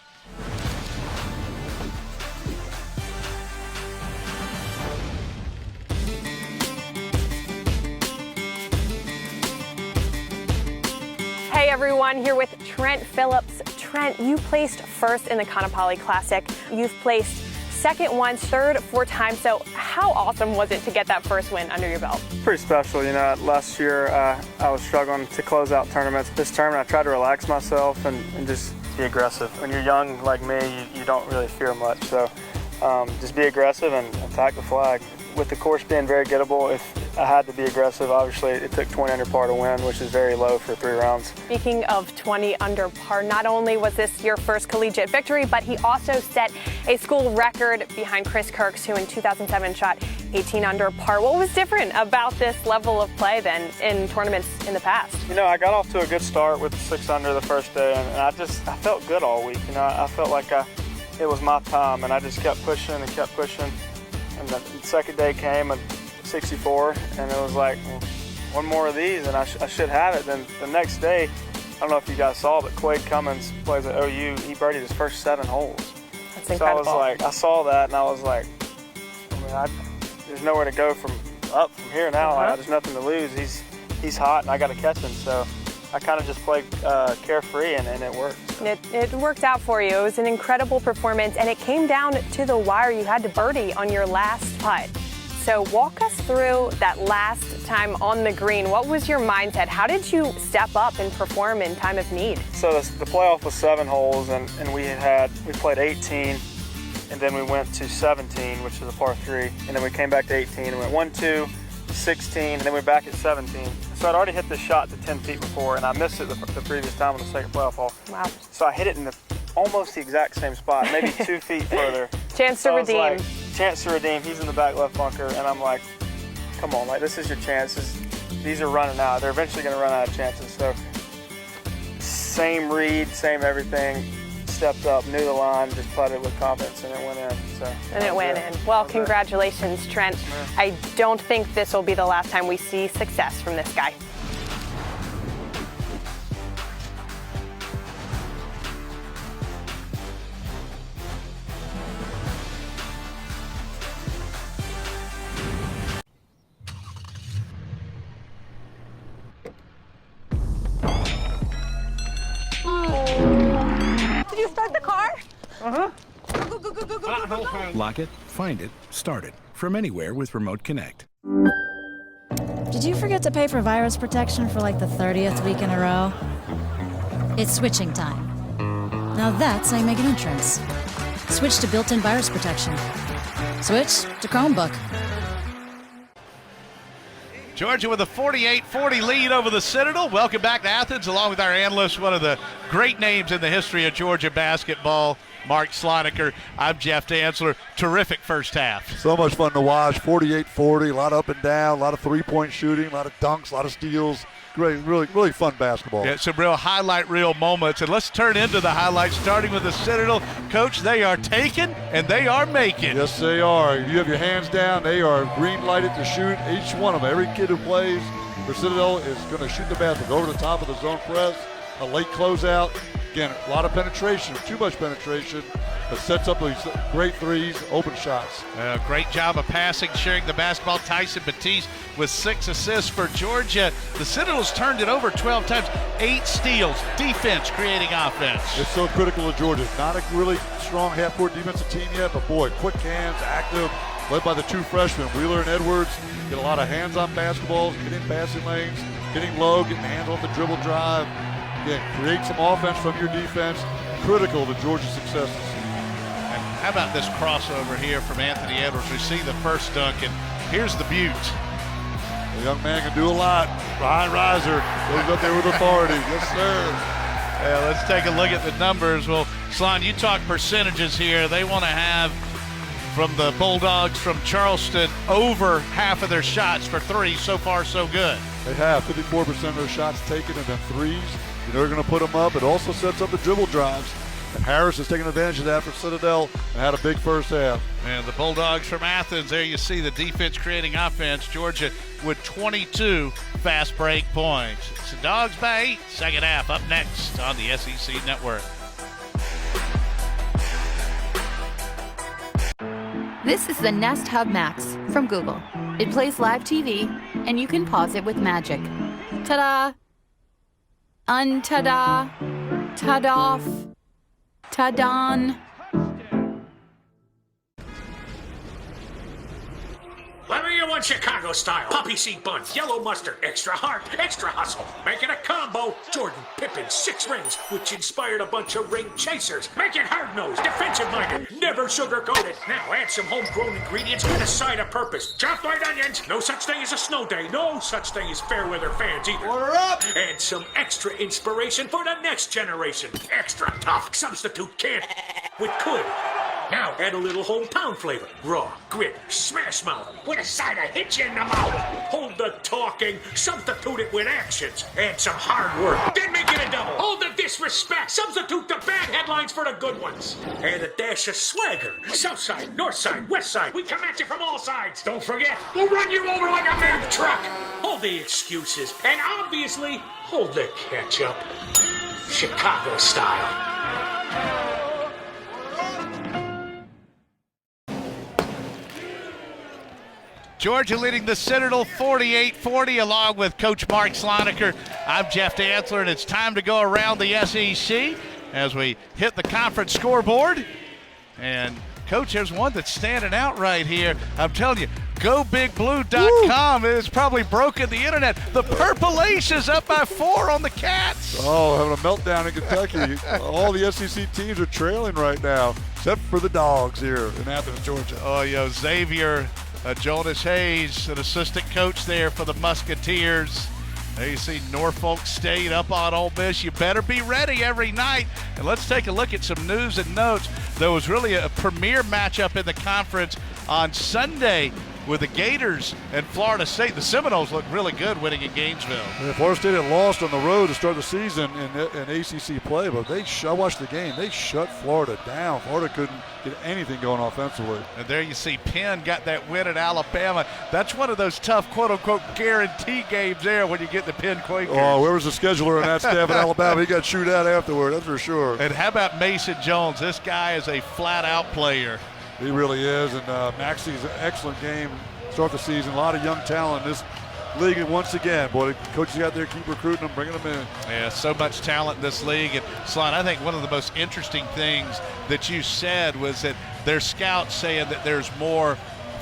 Speaker 3: Hey everyone, here with Trent Phillips. Trent, you placed first in the Kaanapali Classic. You've placed second once, third 4 times. So how awesome was it to get that first win under your belt?
Speaker 8: Pretty special. You know, last year I was struggling to close out tournaments. This tournament I tried to relax myself and just be aggressive. When you're young like me, you don't really fear much. So just be aggressive and attack the flag. With the course being very gettable, if I had to be aggressive, obviously it took 20 under par to win, which is very low for 3 rounds.
Speaker 3: Speaking of 20 under par, not only was this your first collegiate victory, but he also set a school record behind Chris Kirks, who in 2007 shot 18 under par. What was different about this level of play than in tournaments in the past?
Speaker 8: You know, I got off to a good start with 6 under the first day, and I felt good all week. You know, I felt like it was my time, and I just kept pushing and kept pushing. And the second day came at 64, and it was like, well, one more of these, and I should have it. Then the next day, I don't know if you guys saw, but Quade Cummins plays at OU. He birdied his first 7 holes.
Speaker 3: That's
Speaker 8: so
Speaker 3: incredible.
Speaker 8: I saw that, and I was like, there's nowhere to go from here now. There's nothing to lose. He's hot, and I got to catch him. So I kind of just played carefree, and it worked.
Speaker 3: It worked out for you. It was an incredible performance, and it came down to the wire. You had to birdie on your last putt. So walk us through that last time on the green. What was your mindset? How did you step up and perform in time of need?
Speaker 8: So the playoff was 7 holes, and we played 18, and then we went to 17, which was a par 3, and then we came back to 18 and went 1, 2, 16, and then we're back at 17. So I'd already hit this shot to 10 feet before, and I missed it the previous time on the second playoff hole.
Speaker 3: Wow.
Speaker 8: So I hit it in almost the exact same spot, maybe 2 feet further.
Speaker 3: Chance to redeem.
Speaker 8: Like, chance to redeem. He's in the back left bunker, and I'm like, come on, like, this is your chance. These are running out. They're eventually going to run out of chances. So same read, same everything. Stepped up, knew the line, just putted with confidence, and it went in.
Speaker 3: And it went in. Well, congratulations, Trent. I don't think this will be the last time we see success from this guy. Did you start the car? Go, go, go, go, go, go, go, go.
Speaker 5: Lock it, find it, start it from anywhere with Remote Connect.
Speaker 6: Did you forget to pay for virus protection for like the 30th week in a row? It's switching time. Now that's how you make an entrance. Switch to built-in virus protection. Switch to Chromebook.
Speaker 1: Georgia with a 48-40 lead over the Citadel. Welcome back to Athens, along with our analyst, one of the great names in the history of Georgia basketball, Mark Sloniker. I'm Jeff Dantzler. Terrific first half.
Speaker 2: So much fun to watch. 48-40, a lot up and down, a lot of three-point shooting, a lot of dunks, a lot of steals. Great, really fun basketball.
Speaker 1: Yeah, some real highlight reel moments. And let's turn into the highlights, starting with the Citadel. Coach, they are taking and they are making.
Speaker 2: Yes, they are. You have your hands down. They are green-lighted to shoot. Each one of them, every kid who plays for Citadel is going to shoot the basket over the top of the zone press, a late closeout. Again, a lot of penetration, too much penetration, but sets up these great threes, open shots.
Speaker 1: Great job of passing, sharing the basketball. Tyson Batiste with 6 assists for Georgia. The Citadels turned it over 12 times, 8 steals, defense creating offense.
Speaker 2: It's so critical to Georgia. Not a really strong half-court defensive team yet, but boy, quick hands, active, led by the 2 freshmen, Wheeler and Edwards. Get a lot of hands-on basketballs, get in passing lanes, getting low, getting hands off the dribble drive. Again, create some offense from your defense. Critical to Georgia's successes.
Speaker 1: And how about this crossover here from Anthony Edwards? We see the first dunk, and here's the beaut.
Speaker 2: The young man can do a lot. High riser goes up there with authority. Yes, sir.
Speaker 1: Yeah, let's take a look at the numbers. Well, Slon, you talk percentages here. They want to have, from the Bulldogs from Charleston, over half of their shots for three. So far, so good.
Speaker 2: They have 54% of their shots taken and then threes. You know they're going to put them up. It also sets up the dribble drives. And Harris has taken advantage of that for Citadel and had a big first half.
Speaker 1: And the Bulldogs from Athens, there you see the defense creating offense. Georgia with 22 fast break points. It's the Dogs by 8, second half up next on the SEC Network.
Speaker 9: This is the Nest Hub Max from Google. It plays live TV, and you can pause it with magic. Ta-da! Un-ta-da! Ta-doff! Ta-don!
Speaker 7: Let me hear one Chicago style. Poppy seed bun, yellow mustard, extra heart, extra hustle. Make it a combo. Jordan Pippen 6 rings, which inspired a bunch of ring chasers. Make it hard-nosed, defensive-minded, never sugar-coated. Now add some homegrown ingredients and a side of purpose. Chopped white onions. No such thing as a snow day. No such thing as fair weather fans either.
Speaker 4: Order up!
Speaker 7: Add some extra inspiration for the next generation. Extra tough. Substitute can't with could. Now add a little hometown flavor. Raw, grit, smash mouth, with a side of hit you in the mouth. Hold the talking, substitute it with actions. Add some hard work, then make it a double. Hold the disrespect, substitute the bad headlines for the good ones. Add a dash of swagger. South side, north side, west side. We come at you from all sides. Don't forget, we'll run you over like a Mack truck. Hold the excuses, and obviously, hold the ketchup. Chicago style.
Speaker 1: Georgia leading the Citadel 48-40 along with Coach Mark Sloniker. I'm Jeff Dantzler, and it's time to go around the SEC as we hit the conference scoreboard. And, Coach, there's one that's standing out right here. I'm telling you, GoBigBlue.com is probably broken the internet. The Purple Ace is up by 4 on the Cats.
Speaker 2: Oh, having a meltdown in Kentucky. All the SEC teams are trailing right now, except for the Dogs here in Athens, Georgia.
Speaker 1: Oh, Xavier Jonas Hayes, an assistant coach there for the Musketeers. There you see Norfolk State up on Ole Miss. You better be ready every night. And let's take a look at some news and notes. There was really a premier matchup in the conference on Sunday with the Gators and Florida State. The Seminoles look really good winning in Gainesville.
Speaker 2: Yeah, Florida State had lost on the road to start the season in ACC play, but I watched the game. They shut Florida down. Florida couldn't get anything going offensively.
Speaker 1: And there you see Penn got that win at Alabama. That's one of those tough, quote-unquote, guarantee games there when you get the Penn Quakers.
Speaker 2: Oh, where was the scheduler in that staff at Alabama? He got chewed out afterward, that's for sure.
Speaker 1: And how about Mason Jones? This guy is a flat-out player.
Speaker 2: He really is, and Maxi's an excellent game. Start the season, a lot of young talent in this league, and once again, boy, the coaches out there keep recruiting them, bringing them in.
Speaker 1: Yeah, so much talent in this league. And Slon, I think one of the most interesting things that you said was that their scouts saying that there's more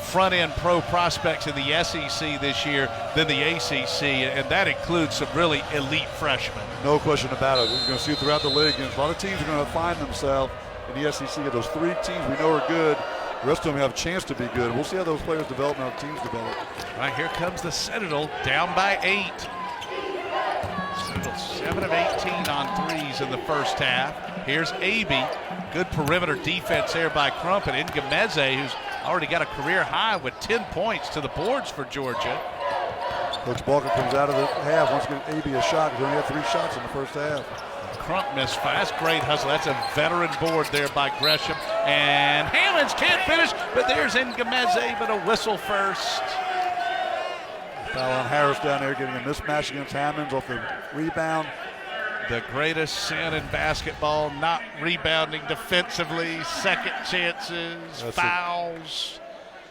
Speaker 1: front-end pro prospects in the SEC this year than the ACC, and that includes some really elite freshmen.
Speaker 2: No question about it. We're going to see it throughout the league, and a lot of teams are going to find themselves in the SEC. Those 3 teams we know are good. The rest of them have a chance to be good. We'll see how those players develop and how teams develop.
Speaker 1: All right, here comes the Citadel down by 8. Citadel 7 of 18 on threes in the first half. Here's Aby. Good perimeter defense there by Crump, and Ngameze, who's already got a career high with 10 points to the boards for Georgia.
Speaker 2: Coach Balker comes out of the half, wants to give Aby a shot. He only had 3 shots in the first half.
Speaker 1: Crump missed 5. That's great hustle. That's a veteran board there by Gresham. And Hammonds can't finish, but there's Ngameze, but a whistle first.
Speaker 2: Foul on Harris down there, getting a mismatch against Hammonds off the rebound.
Speaker 1: The greatest sin in basketball, not rebounding defensively, second chances,
Speaker 2: That's
Speaker 1: fouls.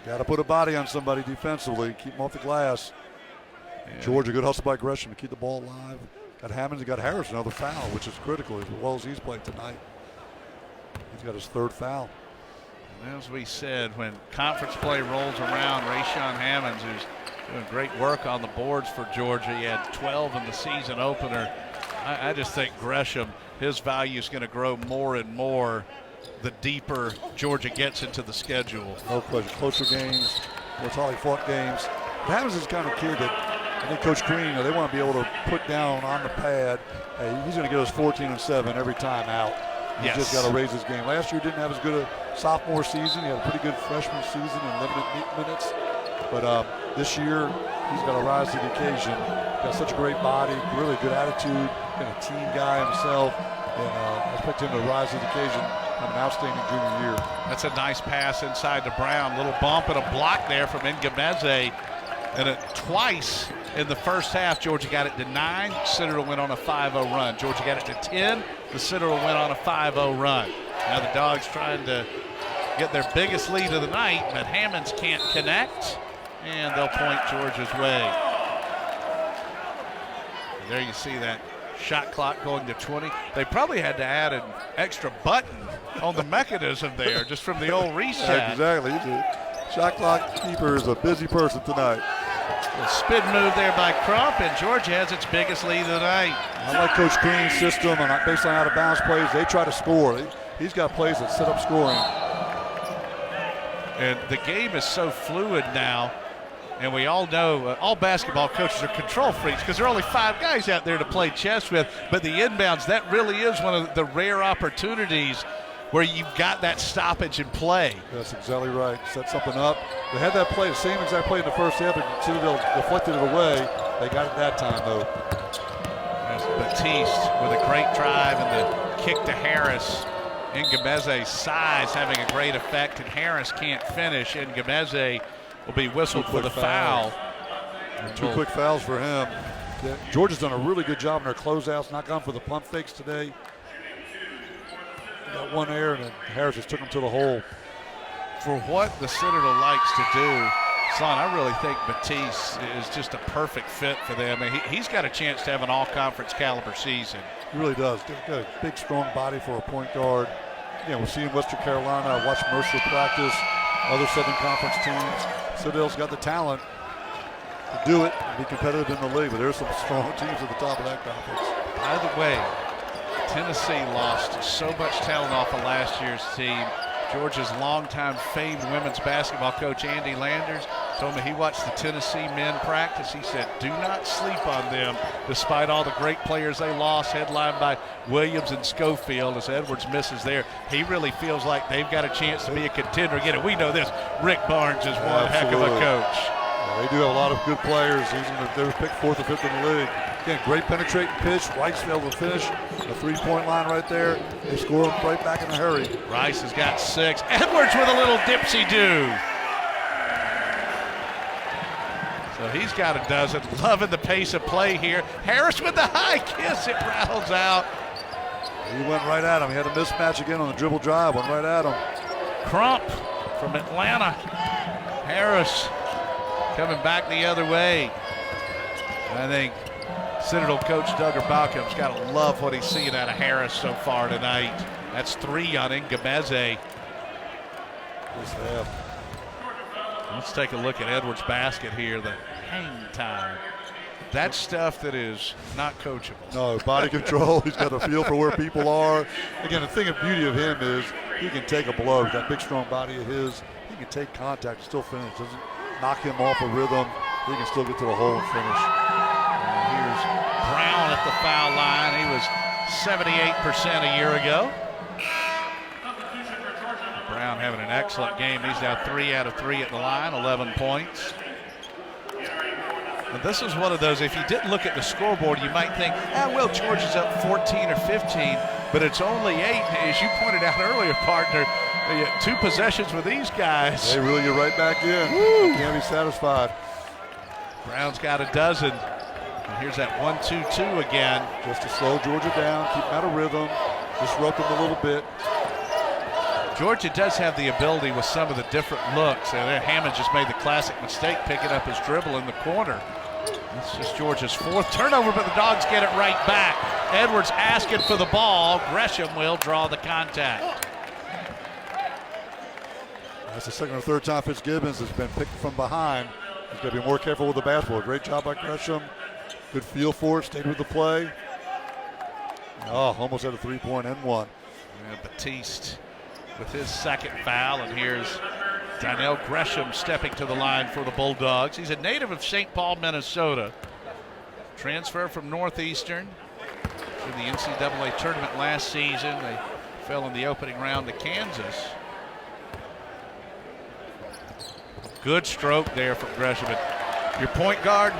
Speaker 2: Got to put a body on somebody defensively, keep them off the glass. Yeah. Georgia, good hustle by Gresham to keep the ball alive. Got Hammonds and got Harris, another foul, which is critical as well as he's played tonight. He's got his 3rd foul.
Speaker 1: And as we said, when conference play rolls around, Rayshon Hammonds, who's doing great work on the boards for Georgia, he had 12 in the season opener. I just think Gresham, his value is going to grow more and more the deeper Georgia gets into the schedule.
Speaker 2: No question. Closer games, more tightly fought games. Hammonds is the kind of kid that I think Coach Green, they want to be able to put down on the pad, hey, he's going to get us 14 and 7 every time out. He's just got to raise his game. Last year didn't have as good a sophomore season. He had a pretty good freshman season in limited minutes. But this year, he's got to rise to the occasion. Got such a great body, really good attitude, been a team guy himself. And I expect him to rise to the occasion. Have an outstanding junior year.
Speaker 1: That's a nice pass inside to Brown. Little bump and a block there from Ngumeze. And twice in the first half, Georgia got it to 9. Citadel went on a 5-0 run. Georgia got it to 10. The Citadel went on a 5-0 run. Now the Dogs trying to get their biggest lead of the night, but Hammonds can't connect, and they'll point Georgia's way. And there you see that shot clock going to 20. They probably had to add an extra button on the mechanism there just from the old reset.
Speaker 2: Yeah, exactly. Shot clock keeper is a busy person tonight.
Speaker 1: A spin move there by Crump, and Georgia has its biggest lead of the night.
Speaker 2: I like Coach Green's system and based on out of bounds plays, they try to score. He's got plays that set up scoring.
Speaker 1: And the game is so fluid now, and we all know all basketball coaches are control freaks because there are only 5 guys out there to play chess with. But the inbounds, that really is one of the rare opportunities where you've got that stoppage in play.
Speaker 2: That's exactly right. Set something up. They had that play, the same exact play in the first half, but Citadel deflected it away. They got it that time, though.
Speaker 1: There's Batiste with a great drive and the kick to Harris. Ngumeze's size having a great effect, and Harris can't finish. Ngumeze will be whistled for the foul.
Speaker 2: 2 quick fouls for him. Yeah, Georgia's done a really good job in their closeouts, not gone for the pump fakes today. They got one error, and then Harris just took him to the hole.
Speaker 1: For what the Citadel likes to do, Son, I really think Batiste is just a perfect fit for them. I mean, he's got a chance to have an all-conference caliber season.
Speaker 2: He really does. Got a big, strong body for a point guard. We'll see in Western Carolina. I watched Mercer practice, other Southern Conference teams. Citadel's got the talent to do it and be competitive in the league, but there's some strong teams at the top of that conference.
Speaker 1: By the way, Tennessee lost so much talent off of last year's team. Georgia's longtime famed women's basketball coach, Andy Landers, told me he watched the Tennessee men practice. He said, do not sleep on them, despite all the great players they lost, headlined by Williams and Schofield, as Edwards misses there. He really feels like they've got a chance to be a contender again. And we know this, Rick Barnes is one heck of a coach.
Speaker 2: Yeah, they do have a lot of good players. They were picked 4th or 5th in the league. Again, great penetrating pitch. Rice able to finish. The 3-point line right there. They score right back in a hurry.
Speaker 1: Rice has got 6. Edwards with a little dipsy-do. So he's got a dozen. Loving the pace of play here. Harris with the high kiss. It rattles out.
Speaker 2: He went right at him. He had a mismatch again on the dribble drive. Went right at him.
Speaker 1: Crump from Atlanta. Harris coming back the other way. I think Citadel coach Duggar Balcom's got to love what he's seeing out of Harris so far tonight. That's 3 on Ngumeze. Let's take a look at Edwards' basket here, the hang time. That's stuff that is not coachable.
Speaker 2: No, body control. He's got a feel for where people are. Again, the thing of beauty of him is he can take a blow. He's got a big, strong body of his. He can take contact and still finish. Doesn't knock him off a rhythm. He can still get to the hole and finish.
Speaker 1: Here's Brown at the foul line. He was 78% a year ago. Brown having an excellent game. He's now 3 out of 3 at the line, 11 points. And this is one of those, if you didn't look at the scoreboard, you might think, well, Georgia's up 14 or 15, but it's only 8. As you pointed out earlier, partner, 2 possessions with these guys.
Speaker 2: They really get right back in. Woo! Can't be satisfied.
Speaker 1: Brown's got a dozen. And here's that 1-2-2 again.
Speaker 2: Just to slow Georgia down, keep them out of rhythm, disrupt them a little bit.
Speaker 1: Georgia does have the ability with some of the different looks. And Hammond just made the classic mistake picking up his dribble in the corner. It's just Georgia's 4th turnover, but the Dogs get it right back. Edwards asking for the ball. Gresham will draw the contact.
Speaker 2: That's the 2nd or 3rd time Fitzgibbons has been picked from behind. He's got to be more careful with the basketball. Great job by Gresham. Good feel for it. Stayed with the play. Oh, almost had a 3-point and 1.
Speaker 1: Yeah, Batiste with his 2nd foul, and here's Donnell Gresham stepping to the line for the Bulldogs. He's a native of St. Paul, Minnesota. transfer from Northeastern in the NCAA tournament last season. They fell in the opening round to Kansas. Good stroke there from Gresham. Your point guard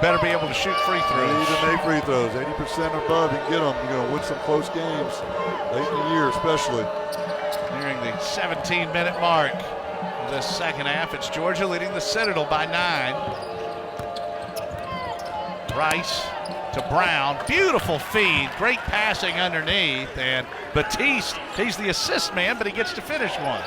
Speaker 1: better be able to shoot free throws.
Speaker 2: You need to make free throws. 80% above, you can get them. You're going to win some close games late in the year, especially.
Speaker 1: Nearing the 17-minute mark of this second half. It's Georgia leading the Citadel by 9. Rice to Brown. Beautiful feed. Great passing underneath. And Batiste, he's the assist man, but he gets to finish one.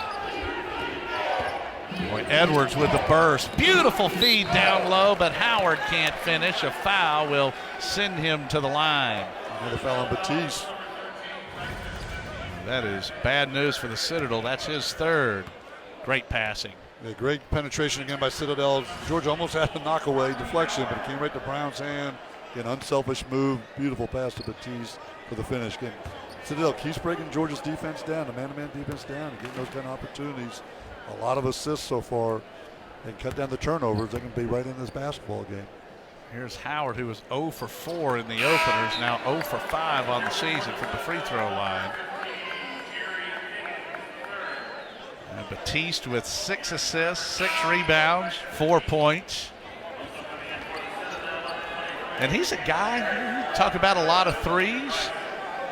Speaker 1: Boy, Edwards with the burst. Beautiful feed down low, but Howard can't finish. A foul will send him to the line.
Speaker 2: Another foul on Batiste.
Speaker 1: That is bad news for the Citadel. That's his third. Great passing.
Speaker 2: Yeah, great penetration again by Citadel. Georgia almost had a knockaway deflection, but it came right to Brown's hand. Again, unselfish move. Beautiful pass to Batiste for the finish. Again, Citadel keeps breaking Georgia's defense down, the man-to-man defense down, and getting those kind of opportunities. A lot of assists so far, and cut down the turnovers. They can be right in this basketball game.
Speaker 1: Here's Howard, who was 0 for 4 in the openers, now 0 for 5 on the season from the free throw line. And Batiste with 6 assists, 6 rebounds, 4 points. And he's a guy, talk about a lot of threes,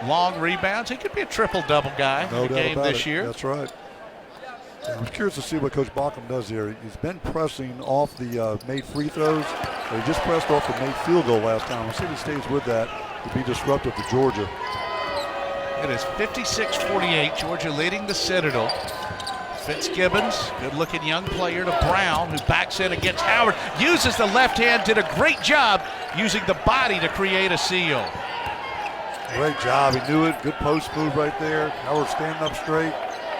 Speaker 1: long rebounds. He could be a triple-double guy in the game this year.
Speaker 2: That's right. I'm curious to see what Coach Bauckham does here. He's been pressing off the made free throws. He just pressed off the made field goal last time. We'll see if he stays with that to be disruptive to Georgia.
Speaker 1: It is 56-48, Georgia leading the Citadel. Fitzgibbons, good-looking young player, to Brown, who backs in against Howard. Uses the left hand, did a great job using the body to create a seal.
Speaker 2: Great job, he knew it. Good post move right there. Howard standing up straight.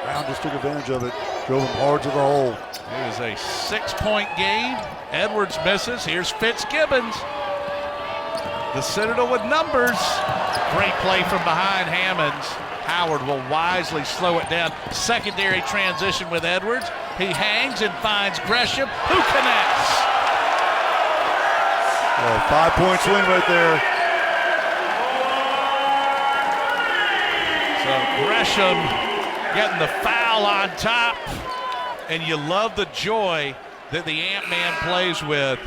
Speaker 2: Brown just took advantage of it, drove him hard to the hole.
Speaker 1: It is a 6-point game. Edwards misses. Here's Fitzgibbons. The Citadel with numbers. Great play from behind Hammonds. Howard will wisely slow it down. Secondary transition with Edwards. He hangs and finds Gresham, who connects.
Speaker 2: 5-point swing right there.
Speaker 1: So Gresham getting the foul on top, and you love the joy that the Ant-Man plays with.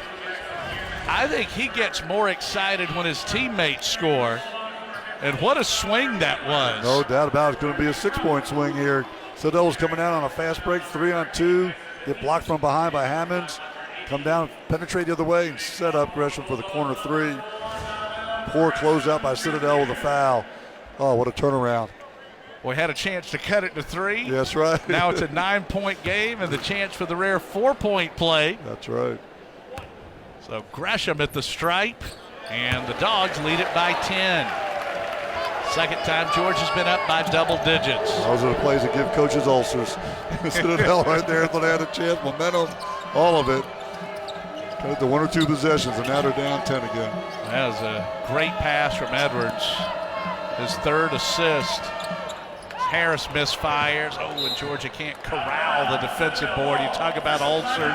Speaker 1: I think he gets more excited when his teammates score, and what a swing that was.
Speaker 2: No doubt about it. It's going to be a 6-point swing here. Citadel was coming out on a fast break, 3-on-2, get blocked from behind by Hammonds, come down, penetrate the other way, and set up Gresham for the corner 3. Poor closeout by Citadel with a foul. Oh, what a turnaround.
Speaker 1: We had a chance to cut it to 3.
Speaker 2: That's right.
Speaker 1: Now it's a 9-point game and the chance for the rare 4-point play.
Speaker 2: That's right.
Speaker 1: So Gresham at the stripe, and the Dogs lead it by 10. Second time Georgia's been up by double digits.
Speaker 2: Those are the plays that give coaches ulcers. Citadel right there, thought they had a chance, momentum, all of it. Cut it to 1 or 2 possessions, and now they're down 10 again.
Speaker 1: That was a great pass from Edwards. His 3rd assist. Harris misfires. Oh, and Georgia can't corral the defensive board. You talk about ulcers.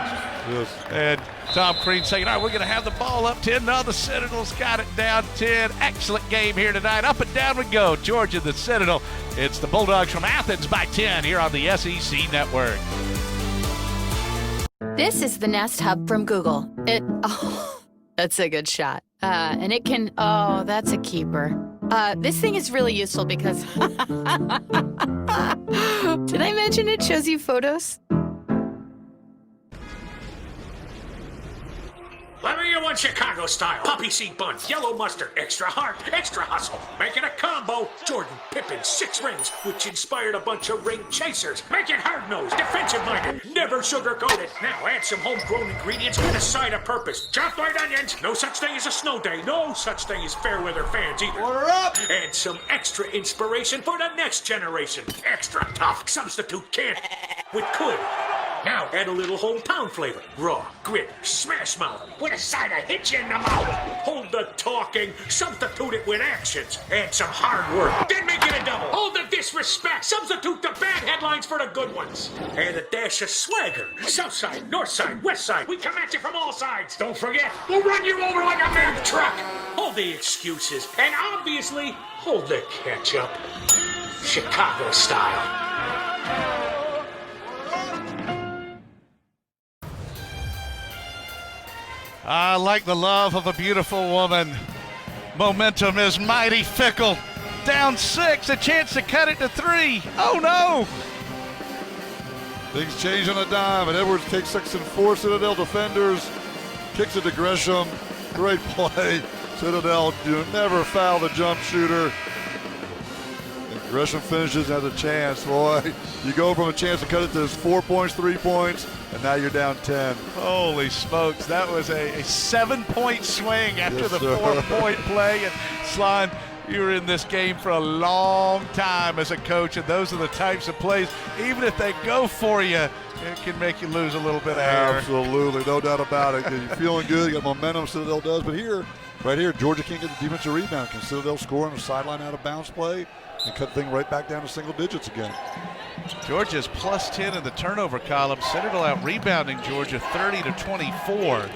Speaker 2: Yes.
Speaker 1: And Tom Crean saying, all right, we're going to have the ball up 10. No, the Citadel's got it down 10. Excellent game here tonight. Up and down we go. Georgia, the Citadel. It's the Bulldogs from Athens by 10 here on the SEC Network.
Speaker 9: This is the Nest Hub from Google. That's a good shot. And it can, that's a keeper. This thing is really useful because, did I mention it shows you photos?
Speaker 7: Let me get one Chicago style. Poppy seed bun, yellow mustard, extra heart, extra hustle. Make it a combo. Jordan Pippen 6 rings, which inspired a bunch of ring chasers. Make it hard-nosed, defensive-minded, never sugar-coated. Now add some homegrown ingredients and a side of purpose. Chopped white onions. No such thing as a snow day. No such thing as fair weather fans either.
Speaker 4: Order up!
Speaker 7: Add some extra inspiration for the next generation. Extra tough. Substitute can't with could. Now add a little hometown flavor. Raw, grit, smash mouth, with a side of hit you in the mouth. Hold the talking, substitute it with actions. Add some hard work, then make it a double. Hold the disrespect, substitute the bad headlines for the good ones. Add a dash of swagger. South side, north side, west side. We come at you from all sides. Don't forget, we'll run you over like a Mack truck. Hold the excuses, and obviously, hold the ketchup. Chicago style.
Speaker 1: I like the love of a beautiful woman. Momentum is mighty fickle. Down 6, a chance to cut it to 3. Oh no!
Speaker 2: Things change on a dime, and Edwards takes 6 and 4. Citadel defenders, kicks it to Gresham. Great play. Citadel never foul the jump shooter. And Gresham finishes as a chance. Boy, you go from a chance to cut it to 4 points, 3 points, and now you're down 10.
Speaker 1: Holy smokes, that was a 7-point swing after
Speaker 2: Yes,
Speaker 1: the
Speaker 2: sir.
Speaker 1: 4-point play. And Slon, you were in this game for a long time as a coach, and those are the types of plays, even if they go for you, it can make you lose a little bit of air.
Speaker 2: Absolutely, no doubt about it. You're feeling good, you got momentum, Citadel does. But here, right here, Georgia can't get the defensive rebound. Can Citadel score on a sideline out of bounds play and cut the thing right back down to single digits again?
Speaker 1: Georgia's plus 10 in the turnover column. Citadel out rebounding Georgia 30-24.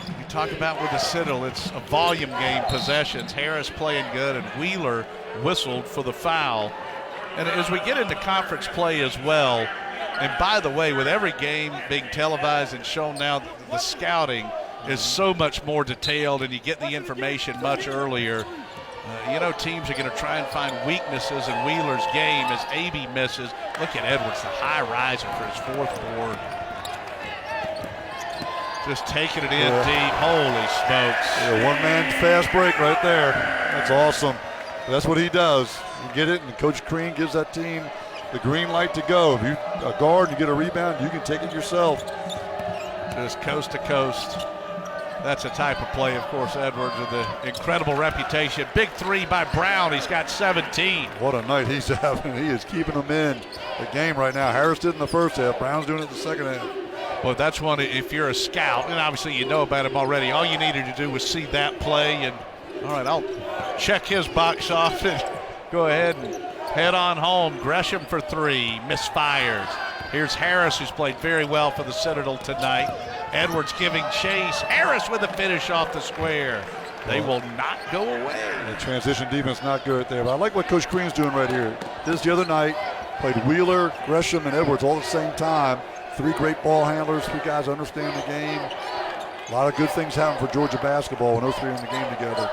Speaker 1: You talk about with the Citadel, it's a volume game, possessions. Harris playing good, and Wheeler whistled for the foul. And as we get into conference play as well, and by the way, with every game being televised and shown now, the scouting is so much more detailed, and you get the information much earlier. You know, teams are going to try and find weaknesses in Wheeler's game as AB misses. Look at Edwards, the high riser for his 4th board. Just taking it in deep. Holy smokes.
Speaker 2: Yeah, one-man fast break right there. That's awesome. That's what he does. You get it, and Coach Crean gives that team the green light to go. If you a guard and you get a rebound, you can take it yourself.
Speaker 1: Just coast to coast. That's a type of play, of course, Edwards with the incredible reputation. Big 3 by Brown. He's got 17.
Speaker 2: What a night he's having. He is keeping them in the game right now. Harris did in the first half. Brown's doing it in the second half.
Speaker 1: Well, that's one, if you're a scout, and obviously you know about him already, all you needed to do was see that play, and all right, I'll check his box off and go ahead and head on home. Gresham for 3, misfires. Here's Harris, who's played very well for the Citadel tonight. Edwards giving chase. Harris with a finish off the square. They will not go away.
Speaker 2: The transition defense not good there, but I like what Coach Crean's doing right here. This the other night, played Wheeler, Gresham, and Edwards all at the same time. 3 great ball handlers, 3 guys understand the game. A lot of good things happen for Georgia basketball when those 3 are in the game together.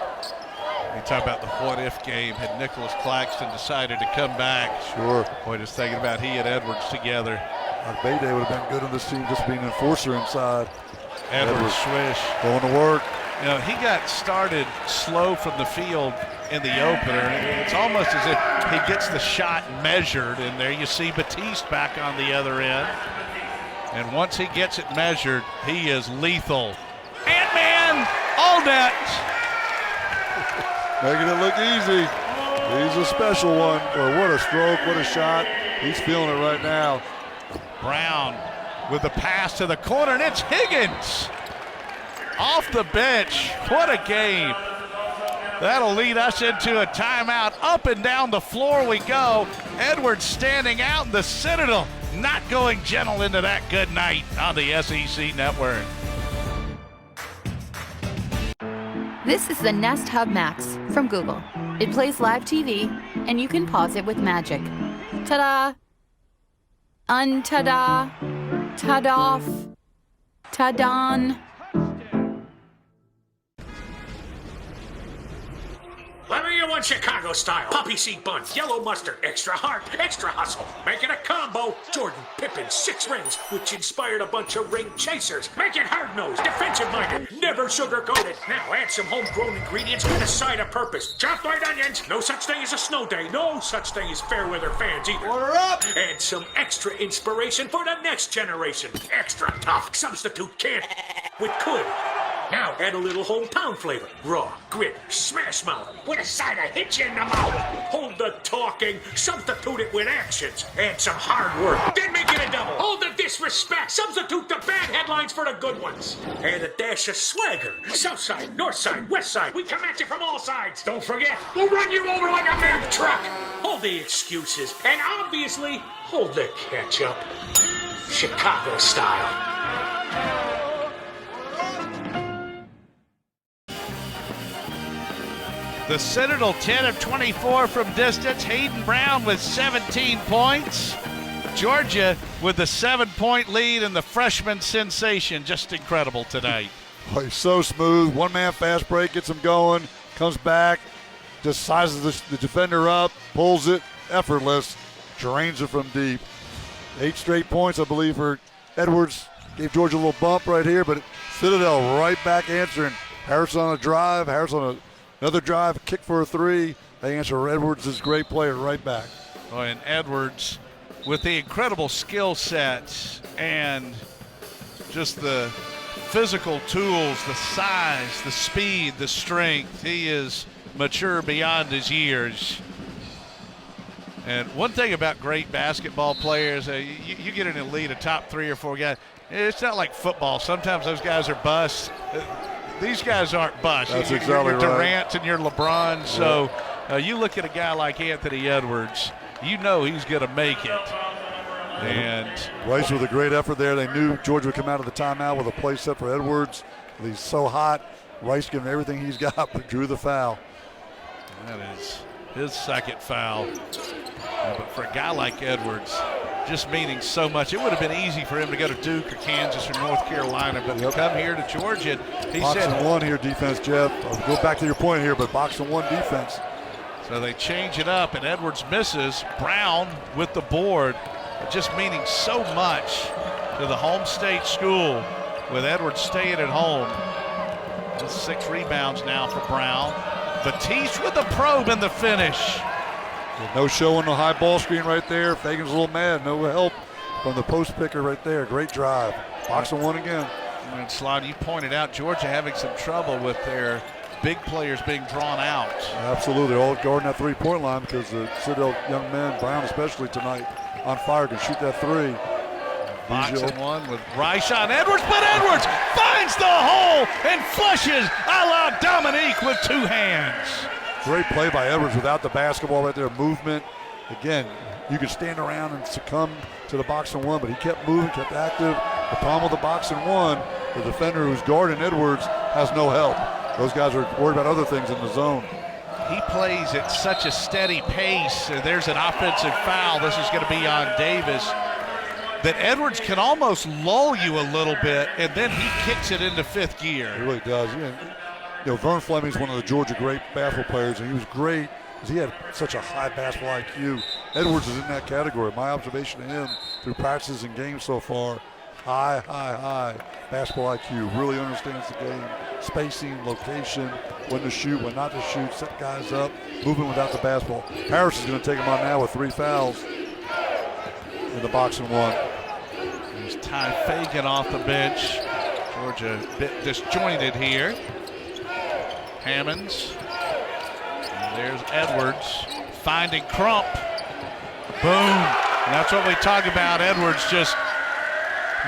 Speaker 1: You talk about the what-if game. Had Nicholas Claxton decided to come back.
Speaker 2: Sure.
Speaker 1: Boy, just thinking about he and Edwards together.
Speaker 2: Bay Day would have been good on this team, just being an enforcer inside.
Speaker 1: Edwards swish.
Speaker 2: Going to work.
Speaker 1: You know, he got started slow from the field in the opener. It's almost as if he gets the shot measured, and there you see Batiste back on the other end. And once he gets it measured, he is lethal. Ant-Man, all net.
Speaker 2: Making it look easy. He's a special one. Well, what a stroke, what a shot. He's feeling it right now.
Speaker 1: Brown with the pass to the corner, and it's Higgins off the bench. What a game. That'll lead us into a timeout. Up and down the floor we go. Edwards standing out, and the Citadel not going gentle into that good night on the SEC Network.
Speaker 9: This is the Nest Hub Max from Google. It plays live TV, and you can pause it with magic. Ta-da! Un-ta-da! Ta-doff! Ta-don!
Speaker 7: Let me hear one Chicago style. Poppy seed buns, yellow mustard, extra heart, extra hustle. Make it a combo. Jordan Pippen 6 rings, which inspired a bunch of ring chasers. Make it hard-nosed, defensive-minded, never sugar-coated. Now add some homegrown ingredients and a side of purpose. Chopped white onions. No such thing as a snow day. No such thing as fair weather fans either. Order up. Add some extra inspiration for the next generation. Extra tough. Substitute can't with could. Now add a little hometown flavor. Raw, grit, smash mouth, with a side of hit you in the mouth. Hold the talking, substitute it with actions, and some hard work. Then make it a double. Hold the disrespect, substitute the bad headlines for the good ones. And a dash of swagger. South side, north side, west side. We come at you from all sides. Don't forget, we'll run you over like a big truck. Hold the excuses, and obviously, hold the ketchup. Chicago style.
Speaker 1: The Citadel 10 of 24 from distance. Hayden Brown with 17 points. Georgia with the 7-point lead, and the freshman sensation just incredible tonight.
Speaker 2: Oh, he's so smooth. One-man fast break gets him going, comes back, just sizes the defender up, pulls it, effortless, drains it from deep. 8 straight points, I believe, for Edwards. Gave Georgia a little bump right here, but Citadel right back answering. Harris on a drive, Harris on another drive, kick for a 3. They answer Edwards' great player right back.
Speaker 1: Oh, and Edwards with the incredible skill sets and just the physical tools, the size, the speed, the strength. He is mature beyond his years. And one thing about great basketball players, you get an elite, a top 3 or 4 guys. It's not like football. Sometimes those guys are busts. These guys aren't busts.
Speaker 2: That's
Speaker 1: you're
Speaker 2: exactly
Speaker 1: your
Speaker 2: right.
Speaker 1: Durant and your LeBron. So you look at a guy like Anthony Edwards, you know he's going to make it. And
Speaker 2: Rice with a great effort there. They knew Georgia would come out of the timeout with a play set for Edwards. He's so hot. Rice giving everything he's got, but drew the foul.
Speaker 1: that is his second foul. But for a guy like Edwards, just meaning so much. It would have been easy for him to go to Duke or Kansas or North Carolina, but to come here to Georgia, he
Speaker 2: box
Speaker 1: said.
Speaker 2: and 1 here, defense, Jeff. I'll go back to your point here, but box and 1 defense.
Speaker 1: So they change it up, and Edwards misses. Brown with the board, just meaning so much to the home state school with Edwards staying at home. Just 6 rebounds now for Brown. Batiste with the probe in the finish.
Speaker 2: No show on the high ball screen right there. Fagan's a little mad. No help from the post picker right there. Great drive. Box and 1 again.
Speaker 1: And Slot, you pointed out Georgia having some trouble with their big players being drawn out.
Speaker 2: Absolutely. All guarding that 3-point line because the Citadel young men, Brown especially tonight, on fire, can shoot that 3.
Speaker 1: Box and 1 with Rice on Edwards, but Edwards finds the hole and flushes a la Dominique with 2 hands.
Speaker 2: Great play by Edwards without the basketball right there. Movement. Again, you can stand around and succumb to the box and 1, but he kept moving, kept active. The problem with the box and 1, the defender who's guarding Edwards has no help. Those guys are worried about other things in the zone.
Speaker 1: He plays at such a steady pace. There's an offensive foul. This is going to be on Davis. That Edwards can almost lull you a little bit, and then he kicks it into 5th gear.
Speaker 2: He really does. Vern Fleming's one of the Georgia great basketball players, and he was great because he had such a high basketball IQ. Edwards is in that category. My observation of him through practices and games so far, high basketball IQ. Really understands the game, spacing, location, when to shoot, when not to shoot, set guys up, moving without the basketball. Harris is going to take him on now with 3 fouls in the box and 1.
Speaker 1: There's Ty Fagan off the bench. Georgia a bit disjointed here. Hammonds. And there's Edwards finding Crump. Boom. And that's what we talk about. Edwards just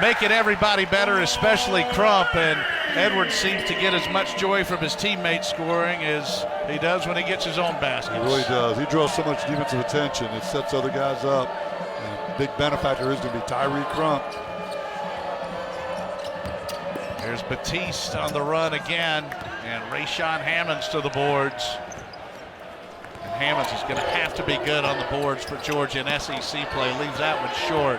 Speaker 1: making everybody better, especially Crump. And Edwards seems to get as much joy from his teammates scoring as he does when he gets his own baskets.
Speaker 2: He really does. He draws so much defensive attention. It sets other guys up. And big benefactor is going to be Tyree Crump.
Speaker 1: There's Batiste on the run again, and Rayshawn Hammonds to the boards. And Hammonds is going to have to be good on the boards for Georgia in SEC play. Leaves that one short.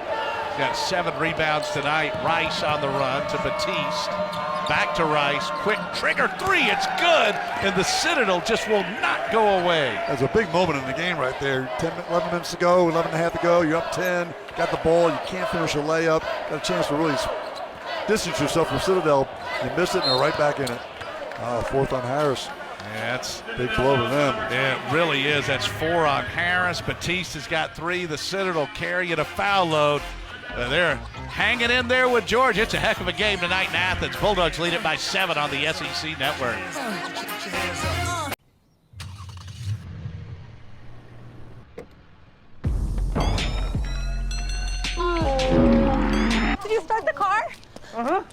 Speaker 1: He's got 7 rebounds tonight. Rice on the run to Batiste. Back to Rice. Quick trigger 3. It's good. And the Citadel just will not go away.
Speaker 2: That's a big moment in the game right there. 11 minutes to go, 11 and a half to go. You're up 10. Got the ball. You can't finish a layup. Got a chance to really distance yourself from Citadel. You miss it and they're right back in it. 4th on Harris.
Speaker 1: Yeah, that's
Speaker 2: big blow to them.
Speaker 1: Yeah, it really is. That's 4 on Harris. Batiste has got 3. The Citadel carrying a foul load. They're hanging in there with Georgia. It's a heck of a game tonight in Athens. Bulldogs lead it by 7 on the SEC Network.
Speaker 3: Did you start the car?
Speaker 5: Uh-huh.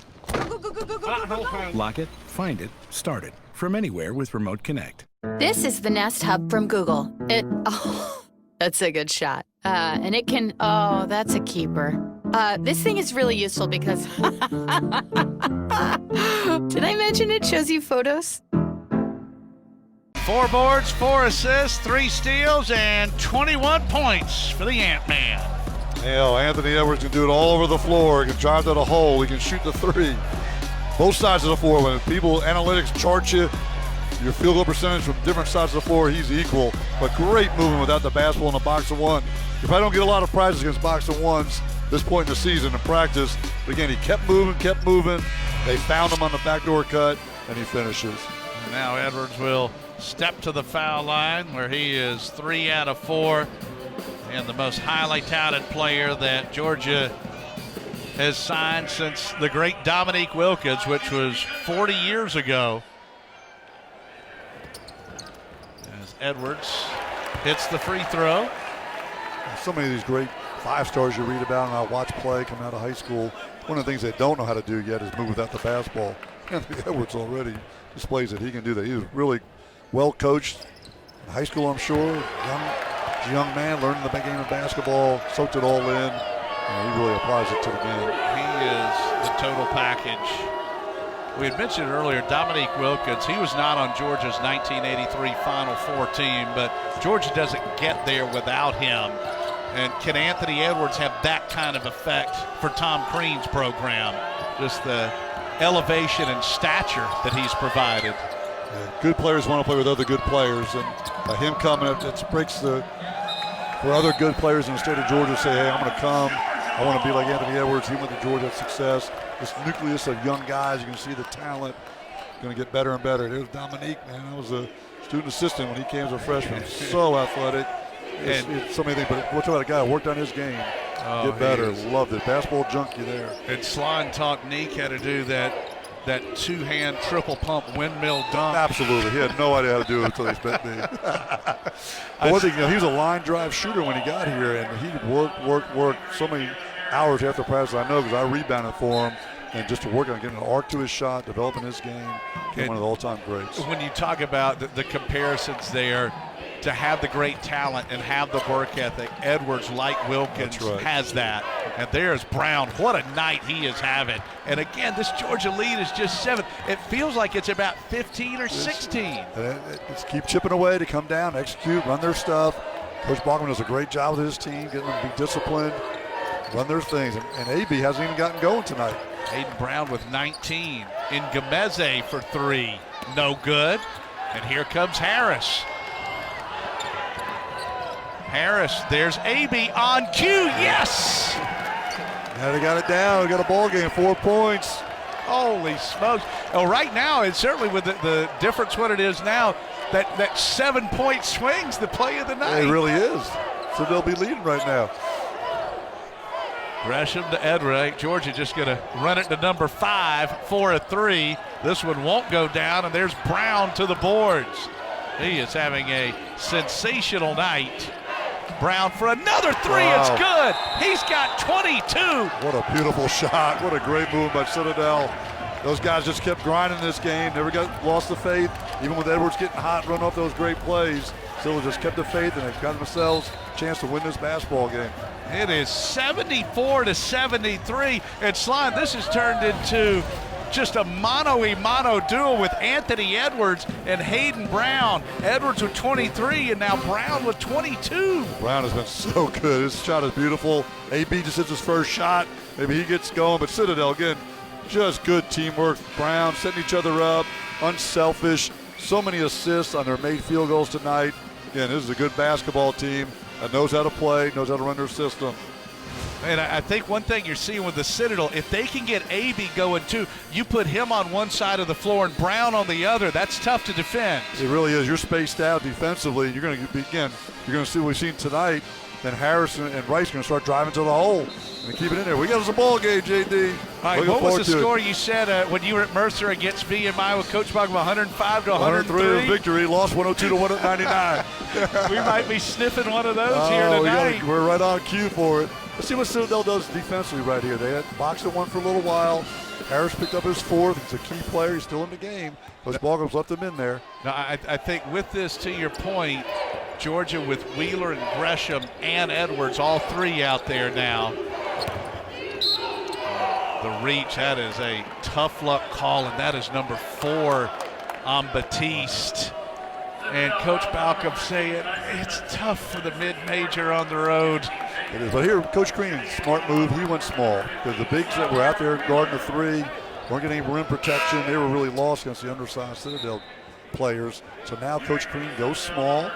Speaker 5: Lock it, find it, start it. From anywhere with Remote Connect.
Speaker 9: This is the Nest Hub from Google. That's a good shot. And it can, that's a keeper. This thing is really useful because, did I mention it shows you photos?
Speaker 1: 4 boards, 4 assists, 3 steals, and 21 points for the Ant-Man.
Speaker 2: Hell, Anthony Edwards can do it all over the floor. He can drive to the hole. He can shoot the 3. Both sides of the floor. When people, analytics chart you, your field goal percentage from different sides of the floor, he's equal. But great movement without the basketball in the box of 1. You probably don't get a lot of prizes against box of 1s this point in the season in practice. But again, he kept moving. They found him on the backdoor cut, and he finishes.
Speaker 1: And now Edwards will step to the foul line where he is 3 out of 4. And the most highly touted player that Georgia has signed since the great Dominique Wilkins, which was 40 years ago. As Edwards hits the free throw.
Speaker 2: So many of these great 5-stars you read about and I watch play coming out of high school, one of the things they don't know how to do yet is move without the basketball. Anthony Edwards already displays that he can do that. He was really well coached in high school, I'm sure. Young man learning the game of basketball, soaked it all in. He really applies it to the game.
Speaker 1: He is the total package. We had mentioned earlier, Dominique Wilkins, he was not on Georgia's 1983 Final Four team, but Georgia doesn't get there without him. And can Anthony Edwards have that kind of effect for Tom Crean's program? Just the elevation and stature that he's provided.
Speaker 2: Yeah, good players want to play with other good players, and by him coming, it breaks for other good players in the state of Georgia to say, hey, I'm going to come. I want to be like Anthony Edwards. He went to Georgia, had success. This nucleus of young guys, you can see the talent going to get better and better. There's Dominique, man. I was a student assistant when he came as a freshman. So athletic. It's so many things, but what's about a guy who worked on his game? Get better. Loved it. Basketball junkie there.
Speaker 1: And Slon taught Neek how to do that 2-hand triple pump windmill dunk.
Speaker 2: Absolutely. He had no idea how to do it until he spent me. One thing, he was a line drive shooter when he got here, and he worked so many hours after practice. I know because I rebounded for him, and just to work on getting an arc to his shot, developing his game, one of the all-time greats.
Speaker 1: When you talk about the comparisons there, to have the great talent and have the work ethic, Edwards, like Wilkins, has that. And there's Brown. What a night he is having. And again, this Georgia lead is just 7. It feels like it's about 15 or 16.
Speaker 2: Just keep chipping away to come down, execute, run their stuff. Coach Bachman does a great job with his team, getting them to be disciplined, run their things. And AB hasn't even gotten going tonight.
Speaker 1: Hayden Brown with 19. Ngumeze for 3. No good. And here comes Harris. There's AB on cue. Yes!
Speaker 2: Yeah, they got it down. They got a ball game, 4 points.
Speaker 1: Holy smokes. Oh, right now, it's certainly with the difference what it is now, that 7-point swing's the play of the night.
Speaker 2: Yeah, it really is. So they'll be leading right now.
Speaker 1: Gresham to Edwards. Georgia just going to run it to number 5 for a 3. This one won't go down, and there's Brown to the boards. He is having a sensational night. Brown for another 3. Wow. It's good. He's got 22.
Speaker 2: What a beautiful shot. What a great move by Citadel. Those guys just kept grinding this game. Never lost the faith. Even with Edwards getting hot, running off those great plays, still just kept the faith, and they've got themselves a chance to win this basketball game.
Speaker 1: It is 74-73. And Slime, this has turned into just a mano-a-mano duel with Anthony Edwards and Hayden Brown. Edwards with 23 and now Brown with 22.
Speaker 2: Brown has been so good. His shot is beautiful. AB just hits his first shot. Maybe he gets going, but Citadel, again, just good teamwork. Brown setting each other up, unselfish. So many assists on their made field goals tonight. Again, this is a good basketball team that knows how to play, knows how to run their system.
Speaker 1: And I think one thing you're seeing with the Citadel, if they can get AB going too, you put him on one side of the floor and Brown on the other, that's tough to defend.
Speaker 2: It really is. You're spaced out defensively. You're going to see what we've seen tonight. then Harrison and Rice are going to start driving to the hole and keep it in there. We got us a ball game, JD.
Speaker 1: All right, what was the score you said when you were at Mercer against VMI with Coach Bogman, 105 to 103?
Speaker 2: 103 victory, lost 102 to 199.
Speaker 1: We might be sniffing one of those here tonight.
Speaker 2: We're right on cue for it. Let's see what Citadel does defensively right here. They had boxed at one for a little while. Harris picked up his fourth. He's a key player. He's still in the game. Coach Bogman's left him in there.
Speaker 1: Now, I think with this, to your point, Georgia with Wheeler and Gresham and Edwards, all three out there now. The reach, that is a tough luck call, and that is number 4 on Batiste. And Coach Balcom saying it's tough for the mid-major on the road.
Speaker 2: It is, but here, Coach Crean, smart move. He went small because the bigs that were out there guarding the 3 weren't getting any rim protection. They were really lost against the undersized Citadel players. So now Coach Crean goes small,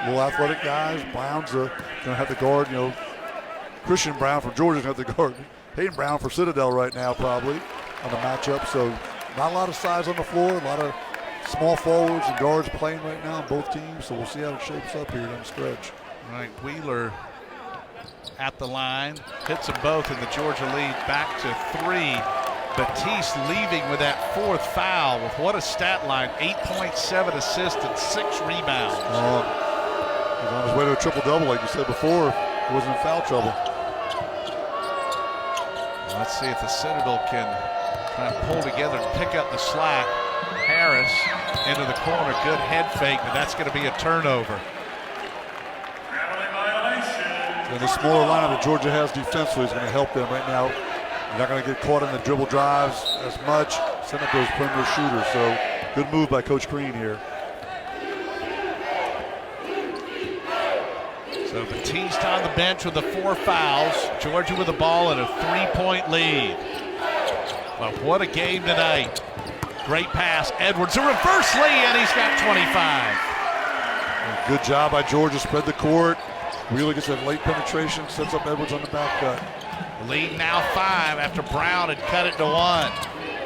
Speaker 2: little athletic guys. Brown's going to have to guard, Christian Brown from Georgia's going to have to guard Hayden Brown for Citadel right now probably on the matchup. So not a lot of size on the floor, a lot of small forwards and guards playing right now on both teams. So we'll see how it shapes up here down the stretch.
Speaker 1: All right, Wheeler at the line, hits them both, and the Georgia lead back to 3. Batiste leaving with that 4th foul with what a stat line, 8.7 assists and 6 rebounds.
Speaker 2: He's on his way to a triple-double like you said before. He wasn't in foul trouble.
Speaker 1: Let's see if the Citadel can try and pull together and pick up the slack. Harris into the corner, good head fake, but that's going to be a turnover.
Speaker 2: And the smaller lineup that Georgia has defensively is going to help them right now. They're not going to get caught in the dribble drives as much, send up those perimeter shooters. So good move by Coach Crean here.
Speaker 1: So Batiste on the bench with the 4 fouls. Georgia with the ball and a 3-point lead. But what a game tonight. Great pass. Edwards, a reverse Lee, and he's got 25.
Speaker 2: Good job by Georgia, spread the court. Wheeler gets that late penetration, sets up Edwards on the back cut.
Speaker 1: Lead now 5 after Brown had cut it to 1.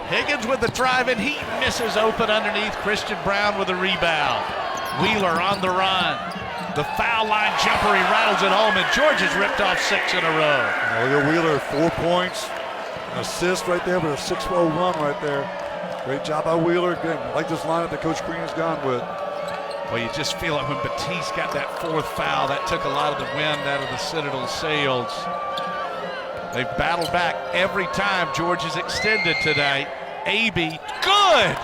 Speaker 1: Higgins with the drive, and he misses open underneath. Christian Brown with a rebound. Wheeler on the run. The foul line jumper, he rattles it home, and Georgia's ripped off 6 in a row.
Speaker 2: Look at Wheeler, 4 points, an assist right there, but a 6-0 run right there. Great job by Wheeler. Again, I like this lineup that Coach Crean has gone with.
Speaker 1: Well, you just feel it when Batiste got that 4th foul. That took a lot of the wind out of the Citadel sails. They've battled back every time Georgia's extended tonight. AB, good!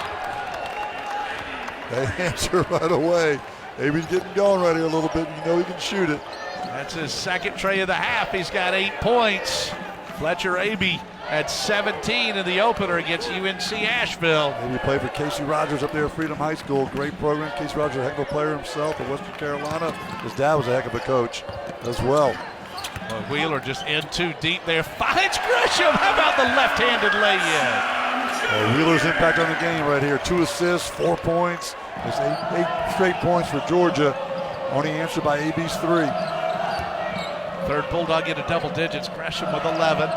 Speaker 2: They answer right away. AB's getting going right here a little bit. He can shoot it.
Speaker 1: That's his 2nd tray of the half. He's got 8 points. Fletcher AB had 17 in the opener against UNC Asheville.
Speaker 2: Maybe played for Casey Rogers up there at Freedom High School. Great program. Casey Rogers, a heck of a player himself at Western Carolina. His dad was a heck of a coach as well.
Speaker 1: Wheeler just in too deep there. Finds Gresham. How about the left-handed lay-in?
Speaker 2: Wheeler's impact on the game right here. 2 assists, 4 points. It's 8 straight points for Georgia. Only answered by AB's 3.
Speaker 1: 3rd Bulldog into double digits. Gresham with 11.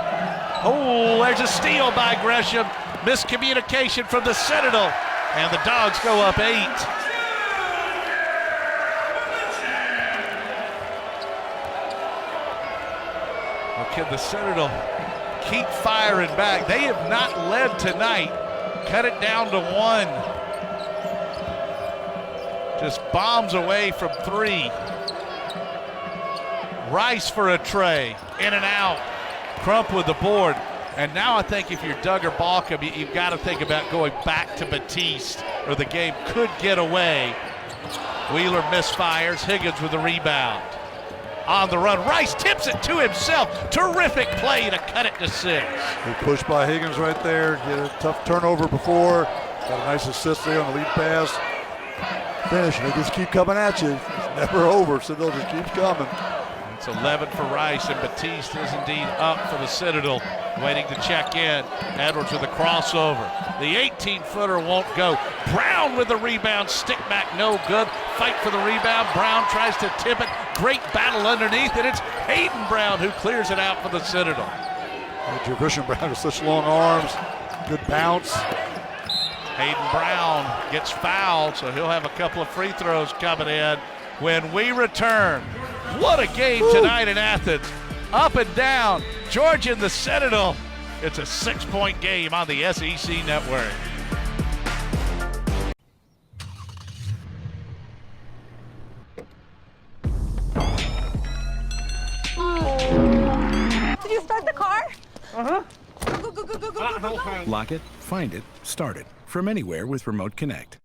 Speaker 1: Oh, there's a steal by Gresham. Miscommunication from the Citadel. And the Dogs go up 8. Well, can the Citadel keep firing back? They have not led tonight. Cut it down to 1. Just bombs away from 3. Rice for a tray, in and out. Crump with the board. And now I think if you're Doug or Balcom, you've got to think about going back to Batiste, or the game could get away. Wheeler misfires. Higgins with the rebound. On the run, Rice tips it to himself. Terrific play to cut it to 6.
Speaker 2: Good push by Higgins right there. Get a tough turnover before. Got a nice assist there on the lead pass. Finish, and they just keep coming at you. It's never over, so they'll just keep coming.
Speaker 1: It's 11 for Rice, and Batiste is indeed up for the Citadel, waiting to check in. Edwards with a crossover. The 18-footer won't go. Brown with the rebound, stick back, no good. Fight for the rebound. Brown tries to tip it. Great battle underneath, and it's Hayden Brown who clears it out for the Citadel.
Speaker 2: Christian Brown has such long arms. Good bounce.
Speaker 1: Hayden Brown gets fouled, so he'll have a couple of free throws coming in when we return What a game tonight in Athens. Up and down. Georgia and the Citadel. It's a 6-point game on the SEC Network.
Speaker 3: Did you start the car?
Speaker 5: Uh-huh. Lock it, find it, start it. From anywhere with Remote Connect.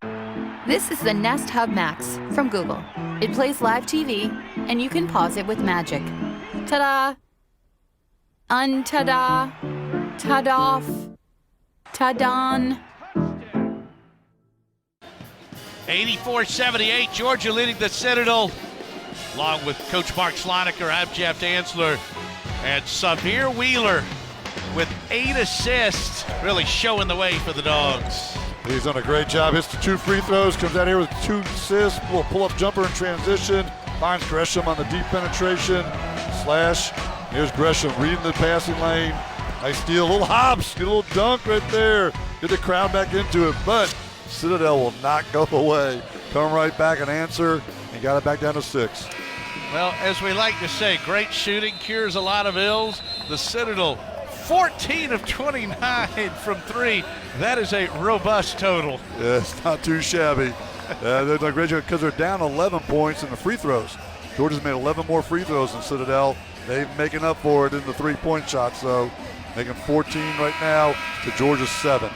Speaker 9: This is the Nest Hub Max from Google. It plays live TV, and you can pause it with magic. Ta-da! Un-ta-da! Ta-doff! Ta-don!
Speaker 1: 84-78, Georgia leading the Citadel. Along with Coach Mark Sloniker, I'm Jeff Dantzler. And Samir Wheeler with 8 assists, really showing the way for the Dogs.
Speaker 2: He's done a great job. Hits the 2 free throws, comes out here with 2 assists, little pull-up jumper in transition, finds Gresham on the deep penetration, slash. Here's Gresham reading the passing lane. Nice steal, little hops, get a little dunk right there. Get the crowd back into it, but Citadel will not go away. Come right back and answer, and got it back down to 6.
Speaker 1: Well, as we like to say, great shooting cures a lot of ills. The Citadel, 14 of 29 from 3. That is a robust total.
Speaker 2: Yeah, it's not too shabby. They're doing a great job because they're down 11 points in the free throws. Georgia's made 11 more free throws than Citadel. They're making up for it in the 3-point shots, though. Making 14 right now to Georgia's 7.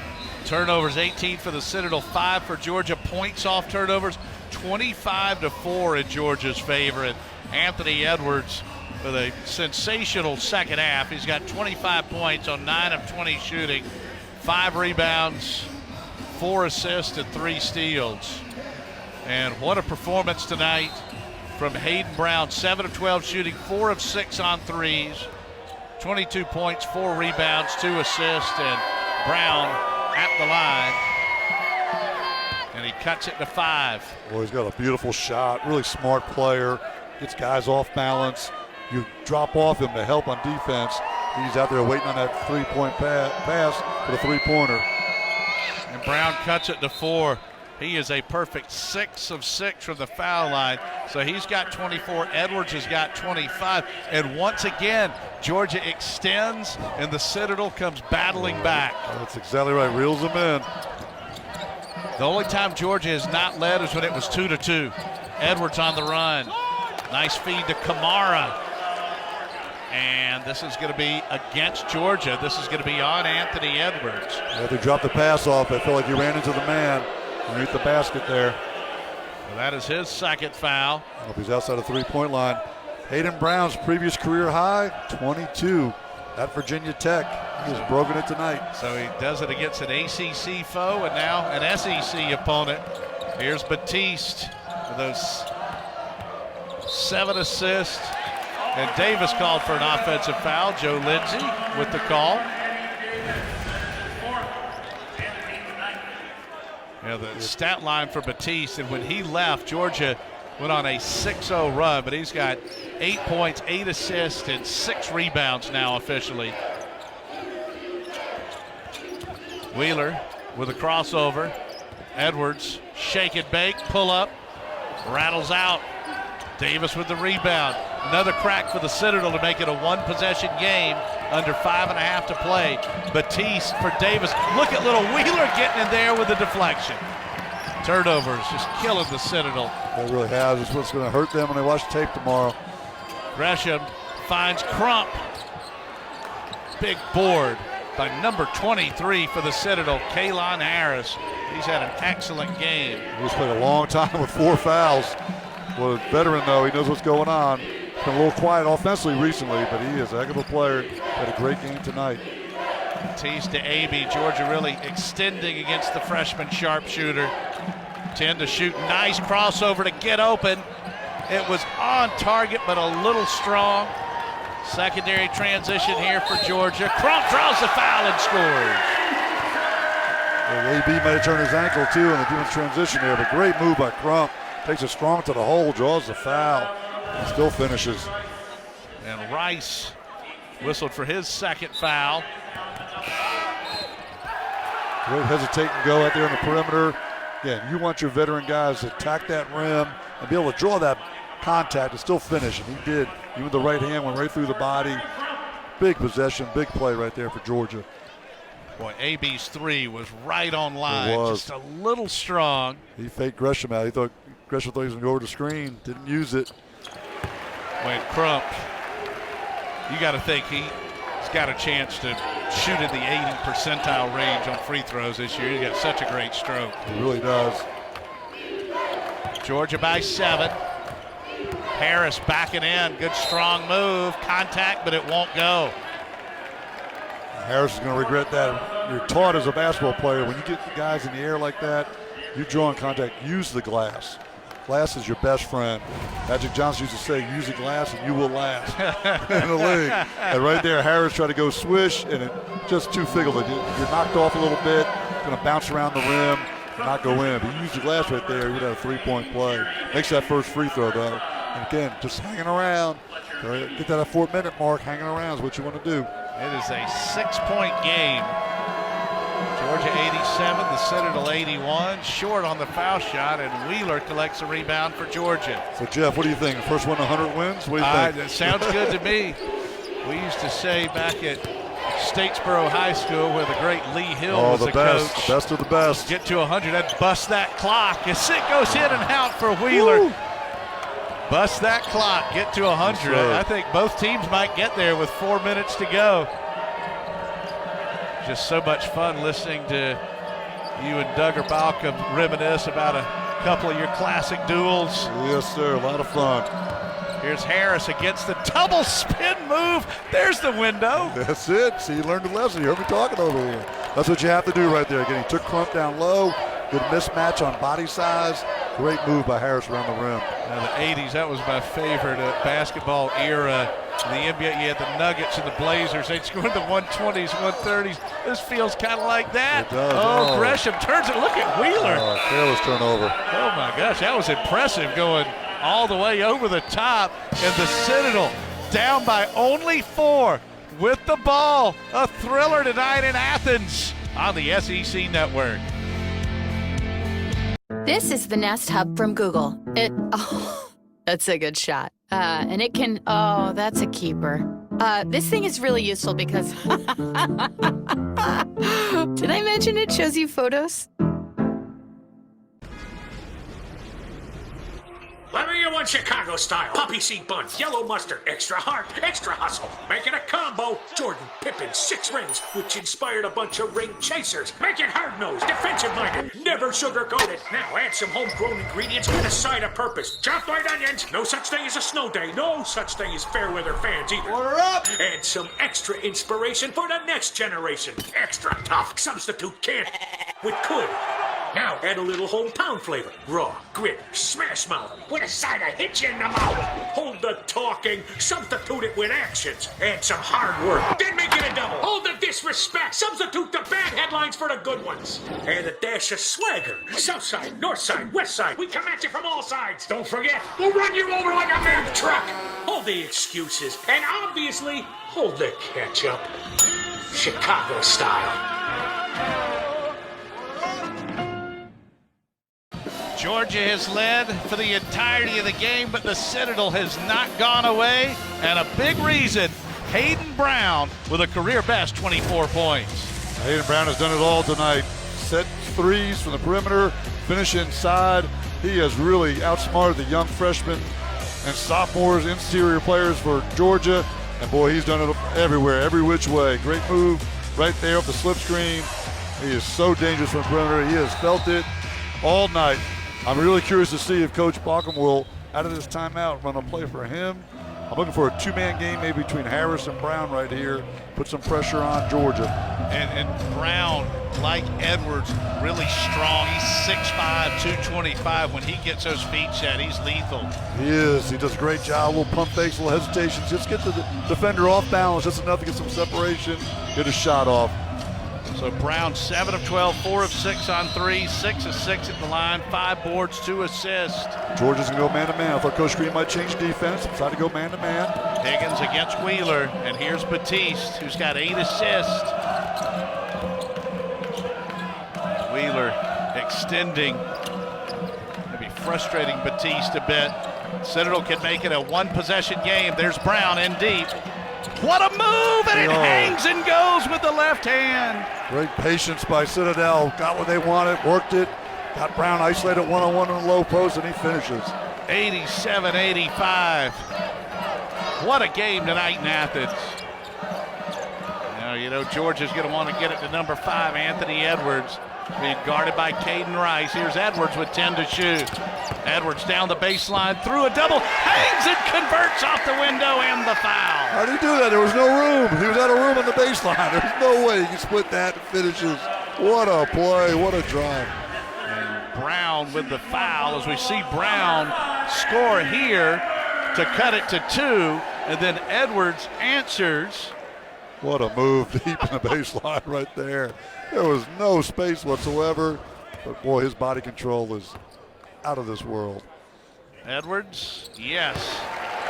Speaker 1: Turnovers, 18 for the Citadel, 5 for Georgia. Points off turnovers, 25-4 in Georgia's favor. And Anthony Edwards with a sensational second half. He's got 25 points on 9 of 20 shooting, 5 rebounds, 4 assists, and 3 steals. And what a performance tonight from Hayden Brown. 7 of 12 shooting, 4 of 6 on threes, 22 points, 4 rebounds, 2 assists, and Brown at the line. And he cuts it to 5.
Speaker 2: Well, he's got a beautiful shot, really smart player. Gets guys off balance. You drop off him to help on defense. He's out there waiting on that 3-point pass for the 3-pointer.
Speaker 1: And Brown cuts it to 4. He is a perfect 6 of 6 from the foul line. So he's got 24. Edwards has got 25. And once again, Georgia extends and the Citadel comes battling back.
Speaker 2: That's exactly right. Reels them in.
Speaker 1: The only time Georgia has not led is when it was 2-2. Edwards on the run. Nice feed to Kamara. And this is going to be against Georgia. This is going to be on Anthony Edwards.
Speaker 2: Yeah, they dropped the pass off. I feel like he ran into the man underneath the basket there.
Speaker 1: So that is his second foul.
Speaker 2: Hope he's outside the 3-point line. Hayden Brown's previous career high, 22 at Virginia Tech. He has broken it tonight.
Speaker 1: So he does it against an ACC foe and now an SEC opponent. Here's Batiste with those 7 assists. And Davis called for an offensive foul. Joe Lindsay with the call. Yeah, the stat line for Batiste, and when he left, Georgia went on a 6-0 run, but he's got 8 points, 8 assists, and 6 rebounds now officially. Wheeler with a crossover. Edwards, shake and bake, pull up, rattles out. Davis with the rebound. Another crack for the Citadel to make it a 1-possession game. Under 5.5 to play. Batiste for Davis. Look at little Wheeler getting in there with a deflection. Turnovers just killing the Citadel.
Speaker 2: It really has. It's what's going to hurt them when they watch tape tomorrow.
Speaker 1: Gresham finds Crump. Big board by number 23 for the Citadel, Kaylon Harris. He's had an excellent game.
Speaker 2: He's played a long time with 4 fouls. Well, a veteran, though, he knows what's going on. He's been a little quiet offensively recently, but he is a heck of a player. Had a great game tonight.
Speaker 1: Tease to AB. Georgia really extending against the freshman sharpshooter. 10 to shoot. Nice crossover to get open. It was on target, but a little strong. Secondary transition here for Georgia. Crump draws the foul and scores.
Speaker 2: Well, AB might have turned his ankle, too, in the defense transition there, but great move by Crump. Takes it strong to the hole, draws the foul, and still finishes.
Speaker 1: And Rice whistled for his second foul.
Speaker 2: Great hesitate and go out there on the perimeter. Again, you want your veteran guys to attack that rim and be able to draw that contact and still finish, and he did. Even the right hand went right through the body. Big possession, big play right there for Georgia.
Speaker 1: Boy, AB's three was right on line.
Speaker 2: It was.
Speaker 1: Just a little strong.
Speaker 2: He faked Gresham out. He thought Gresham thought he was going to go over the screen. Didn't use it.
Speaker 1: When Crump, you got to think he's got a chance to shoot in the 80 percentile range on free throws this year. He's got such a great stroke.
Speaker 2: He really does.
Speaker 1: Georgia by 7. Harris backing in. Good strong move. Contact, but it won't go.
Speaker 2: Harris is going to regret that. You're taught as a basketball player, when you get the guys in the air like that, you're drawing contact, use the glass. Glass is your best friend. Magic Johnson used to say, use the glass and you will last in the league. And right there, Harris tried to go swish, and it just too fickle. You're knocked off a little bit, going to bounce around the rim, not go in. But you use the glass right there, you'd have a three-point play. Makes that first free throw, though. And again, just hanging around. Get that 4-minute mark, hanging around is what you want to do.
Speaker 1: It is a 6-point game. Georgia 87, the Citadel 81. Short on the foul shot, and Wheeler collects a rebound for Georgia.
Speaker 2: So, Jeff, what do you think? First one to 100 wins? What do you think?
Speaker 1: That sounds good to me. We used to say back at Statesboro High School, where the great Lee Hill was the
Speaker 2: best,
Speaker 1: coach.
Speaker 2: the best of the best.
Speaker 1: Get to 100, and bust that clock. As it goes in and out for Wheeler.
Speaker 2: Woo.
Speaker 1: Bust that clock, get to 100.
Speaker 2: Right.
Speaker 1: I think both teams might get there with 4 minutes to go. Just so much fun listening to you and Duggar Balcom reminisce about a couple of your classic duels.
Speaker 2: Yes, sir. A lot of fun.
Speaker 1: Here's Harris against the double spin move. There's the window.
Speaker 2: That's it. See, you learned a lesson. You heard me talking over here. That's what you have to do right there. Again, he took Crump down low. Good mismatch on body size. Great move by Harris around the rim.
Speaker 1: Now the 80s, that was my favorite basketball era. In the NBA, you had the Nuggets and the Blazers. They'd score in the 120s, 130s. This feels kind of like that.
Speaker 2: It does.
Speaker 1: Oh, Gresham turns it. Look at Wheeler.
Speaker 2: Careless turnover.
Speaker 1: Oh, my gosh. That was impressive going all the way over the top. And the Citadel down by only 4 with the ball. A thriller tonight in Athens on the SEC Network.
Speaker 9: This is the Nest Hub from Google. That's a good shot. And it can, that's a keeper. This thing is really useful because, did I mention it shows you photos?
Speaker 7: Let me get one Chicago style. Poppy seed buns, yellow mustard, extra heart, extra hustle. Make it a combo. Jordan Pippen 6 rings, which inspired a bunch of ring chasers. Make it hard-nosed, defensive-minded, never sugar-coated. Now add some homegrown ingredients and a side of purpose. Chopped white onions. No such thing as a snow day. No such thing as fair weather fans either.
Speaker 4: Order up!
Speaker 7: Add some extra inspiration for the next generation. Extra tough. Substitute can't with could. Now add a little hometown flavor. Raw, grit, smash mouth, with a side of hit you in the mouth. Hold the talking, substitute it with actions. Add some hard work, then make it a double. Hold the disrespect, substitute the bad headlines for the good ones. Add a dash of swagger. South side, north side, west side. We come at you from all sides. Don't forget, we'll run you over like a big truck. Hold the excuses, and obviously, hold the ketchup. Chicago style.
Speaker 1: Georgia has led for the entirety of the game, but the Citadel has not gone away. And a big reason, Hayden Brown with a career best 24 points.
Speaker 2: Hayden Brown has done it all tonight. Set threes from the perimeter, finish inside. He has really outsmarted the young freshmen and sophomores, interior players for Georgia. And boy, he's done it everywhere, every which way. Great move right there off the slip screen. He is so dangerous from the perimeter. He has felt it all night. I'm really curious to see if Coach Balcom will, out of this timeout, run a play for him. I'm looking for a 2-man game maybe between Harris and Brown right here. Put some pressure on Georgia.
Speaker 1: And Brown, like Edwards, really strong. He's 6'5", 225. When he gets those feet set, he's lethal.
Speaker 2: He is. He does a great job. A little pump fakes, a little hesitation. Just get the defender off balance. Just enough to get some separation. Get a shot off.
Speaker 1: So Brown 7 of 12, 4 of 6 on 3, 6 of 6 at the line, 5 boards, 2 assists.
Speaker 2: Georgia's gonna go man-to-man. I thought Coach Green might change defense. Decided to go man-to-man.
Speaker 1: Higgins against Wheeler, and here's Batiste, who's got 8 assists. Wheeler extending, maybe frustrating Batiste a bit. Citadel can make it a one-possession game. There's Brown in deep. What a move, and it hangs and goes with the left hand.
Speaker 2: Great patience by Citadel. Got what they wanted, worked it. Got Brown isolated one-on-one in the low post, and he finishes.
Speaker 1: 87-85. What a game tonight in Athens. Now, you know, Georgia's going to want to get it to number 5, Anthony Edwards, being guarded by Caden Rice. Here's Edwards with 10 to shoot. Edwards down the baseline, through a double, hangs and converts off the window and the foul.
Speaker 2: How did he do that? There was no room. He was out of room on the baseline. There's no way he can split that and finishes. What a play, what a drive.
Speaker 1: And Brown with the foul, as we see Brown score here to cut it to 2, and then Edwards answers.
Speaker 2: What a move deep in the baseline right there. There was no space whatsoever, but boy, his body control is out of this world.
Speaker 1: Edwards, yes.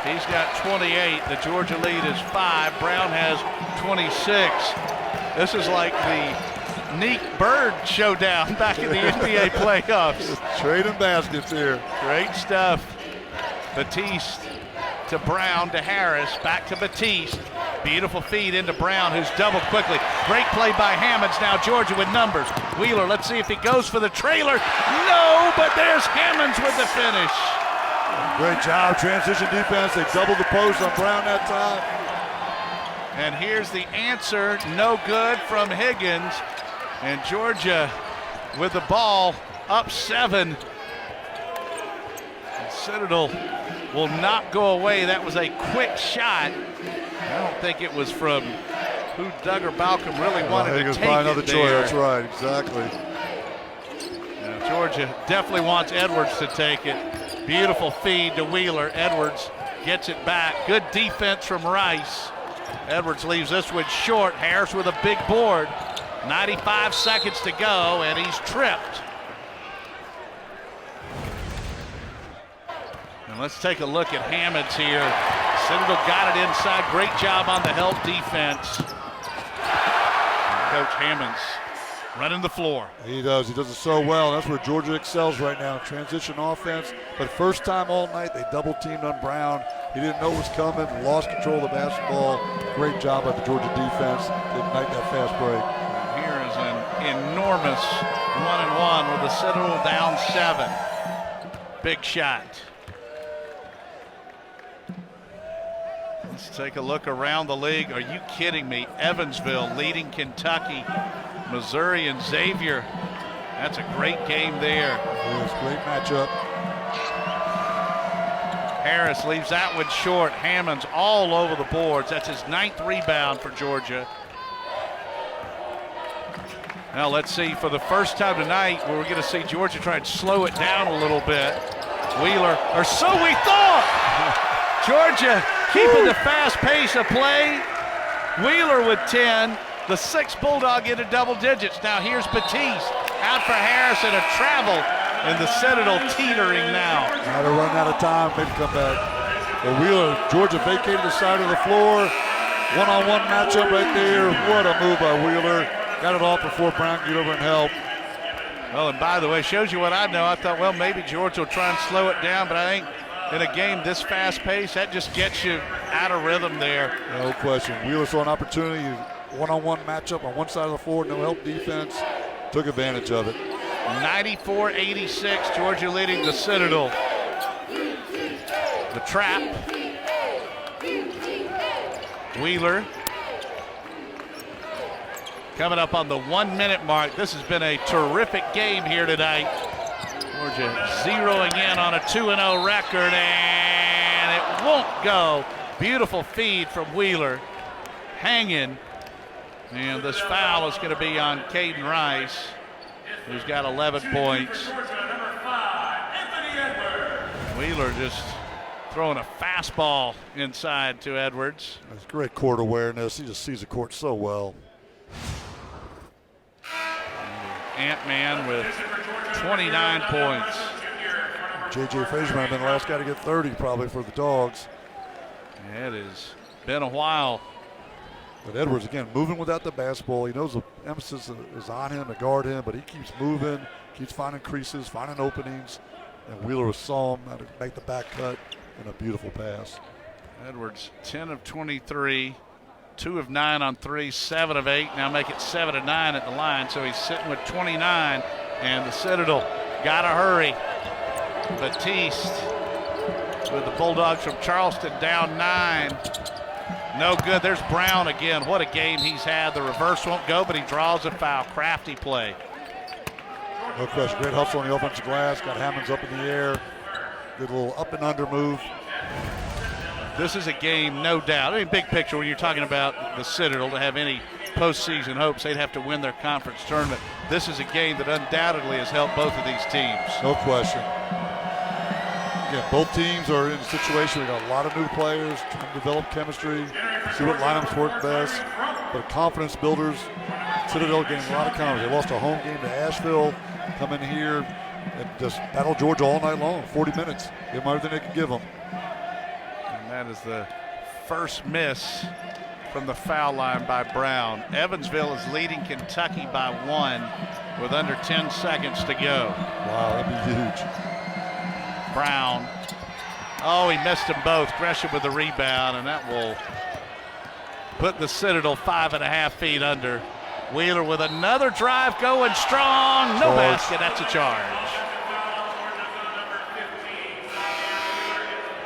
Speaker 1: He's got 28. The Georgia lead is 5. Brown has 26. This is like the Neek Bird showdown back in the NBA playoffs.
Speaker 2: Trading baskets here.
Speaker 1: Great stuff. Batiste to Brown to Harris, back to Batiste. Beautiful feed into Brown, who's doubled quickly. Great play by Hammonds. Now Georgia with numbers. Wheeler, let's see if he goes for the trailer. No, but there's Hammonds with the finish.
Speaker 2: Great job, transition defense. They doubled the post on Brown that time.
Speaker 1: And here's the answer, no good from Higgins. And Georgia with the ball up 7. And Citadel will not go away. That was a quick shot. I don't think it was from who Duggar Balcom really wanted to take
Speaker 2: another
Speaker 1: it
Speaker 2: choice.
Speaker 1: there.
Speaker 2: That's right, exactly.
Speaker 1: Now, Georgia definitely wants Edwards to take it. Beautiful feed to Wheeler. Edwards gets it back. Good defense from Rice. Edwards leaves this one short. Harris with a big board. 95 seconds to go, and he's tripped. And let's take a look at Hammonds here. Citadel got it inside. Great job on the help defense. Coach Hammonds running the floor.
Speaker 2: He does. He does it so well. That's where Georgia excels right now. Transition offense. But first time all night, they double teamed on Brown. He didn't know it was coming. Lost control of the basketball. Great job by the Georgia defense to ignite that fast break.
Speaker 1: Here is an enormous 1-and-1 with the Citadel down 7. Big shot. Let's take a look around the league. Are you kidding me? Evansville leading Kentucky. Missouri and Xavier. That's a great game there.
Speaker 2: Yes, great matchup.
Speaker 1: Harris leaves that one short. Hammonds all over the boards. That's his 9th rebound for Georgia. Now let's see, for the first time tonight, we're going to see Georgia try and slow it down a little bit. Wheeler, or so we thought. Georgia keeping the fast pace of play. Wheeler with 10. The 6th Bulldog into double digits. Now here's Batiste out for Harris and a travel, and the Citadel teetering now.
Speaker 2: Now they're running out of time. Maybe come back. But Wheeler, Georgia vacated the side of the floor. One-on-one matchup right there. What a move by Wheeler. Got it off before Brown could get over and help.
Speaker 1: Well, and by the way, shows you what I know. I thought, well, maybe Georgia will try and slow it down, but I think in a game this fast pace, that just gets you out of rhythm there.
Speaker 2: No question. Wheeler saw an opportunity. One-on-one matchup on one side of the floor, no help defense. Took advantage of it.
Speaker 1: 94-86, Georgia leading the Citadel. The trap. Wheeler. Coming up on the 1-minute mark. This has been a terrific game here tonight. Georgia zeroing in on a 2-0 record, and it won't go. Beautiful feed from Wheeler. Hanging. And this foul is going to be on Caden Rice, who's got 11 points. Wheeler just throwing a fastball inside to Edwards.
Speaker 2: That's great court awareness. He just sees the court so well.
Speaker 1: Ant-Man with 29 points.
Speaker 2: J.J. Frazier might have been the last guy to get 30 probably for the Dogs.
Speaker 1: It has been a while.
Speaker 2: But Edwards, again, moving without the basketball. He knows the emphasis is on him to guard him, but he keeps moving, keeps finding creases, finding openings. And Wheeler saw him how to make the back cut, and a beautiful pass.
Speaker 1: Edwards 10 of 23, 2 of 9 on 3, 7 of 8. Now make it 7 of 9 at the line. So he's sitting with 29, and the Citadel got to hurry. Batiste with the Bulldogs from Charleston down 9. No good. There's Brown again. What a game he's had. The reverse won't go, but he draws a foul. Crafty play.
Speaker 2: No question. Great hustle on the offensive glass. Got Hammonds up in the air. Good little up and under move.
Speaker 1: This is a game, no doubt. I mean, big picture, when you're talking about the Citadel to have any postseason hopes, they'd have to win their conference tournament. This is a game that undoubtedly has helped both of these teams.
Speaker 2: No question. Again, both teams are in a situation. We got a lot of new players trying to develop chemistry, see what lineups work best. But confidence builders. Citadel getting a lot of confidence. They lost a home game to Asheville. Come in here and just battle Georgia all night long. 40 minutes. Give them everything they can give them.
Speaker 1: And that is the first miss from the foul line by Brown. Evansville is leading Kentucky by 1 with under 10 seconds to go.
Speaker 2: Wow, that'd be huge.
Speaker 1: Brown. Oh, he missed them both. Gresham with the rebound, and that will put the Citadel 5.5 feet under. Wheeler with another drive going strong. No basket. That's a charge.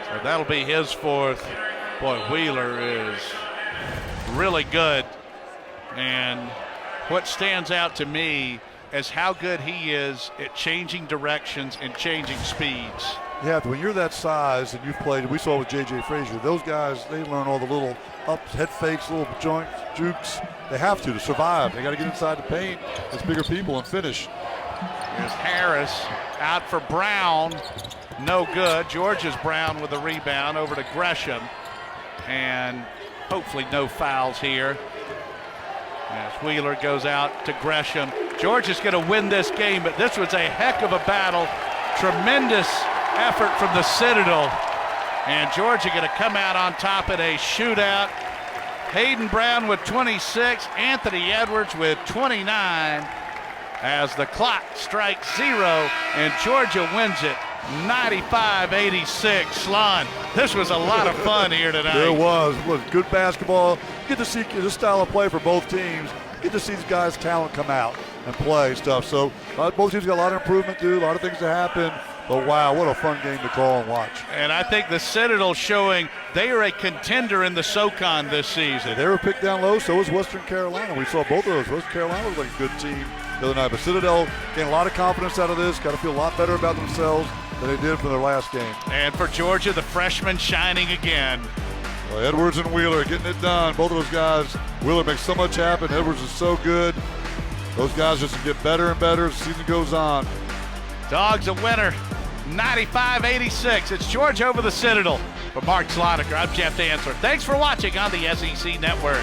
Speaker 1: So that'll be his 4th. Boy, Wheeler is really good. And what stands out to me is how good he is at changing directions and changing speeds.
Speaker 2: Yeah, when you're that size and you've played, we saw with J.J. Frazier, those guys, they learn all the little ups, head fakes, little joints, jukes. They have to survive. They got to get inside the paint as bigger people and finish.
Speaker 1: Here's Harris out for Brown. No good. Georgia's Brown with a rebound over to Gresham. And hopefully no fouls here. As Wheeler goes out to Gresham. Georgia's going to win this game, but this was a heck of a battle. Tremendous effort from the Citadel. And Georgia going to come out on top in a shootout. Hayden Brown with 26, Anthony Edwards with 29 as the clock strikes 0 and Georgia wins it 95-86. Slon, this was a lot of fun here tonight.
Speaker 2: It was good basketball. You get to see this style of play for both teams. You get to see these guys' talent come out and play stuff. So both teams got a lot of improvement to do, a lot of things to happen. But wow, what a fun game to call and watch.
Speaker 1: And I think the Citadel showing they are a contender in the SoCon this season.
Speaker 2: They were picked down low, so was Western Carolina. We saw both of those. Western Carolina was like a good team the other night. But Citadel getting a lot of confidence out of this, got to feel a lot better about themselves than they did for their last game.
Speaker 1: And for Georgia, the freshmen shining again.
Speaker 2: Well, Edwards and Wheeler getting it done. Both of those guys. Wheeler makes so much happen. Edwards is so good. Those guys just get better and better as the season goes on.
Speaker 1: Dogs a winner, 95-86. It's Georgia over the Citadel. For Mark Sloniker, I'm Jeff Dantzler. Thanks for watching on the SEC Network.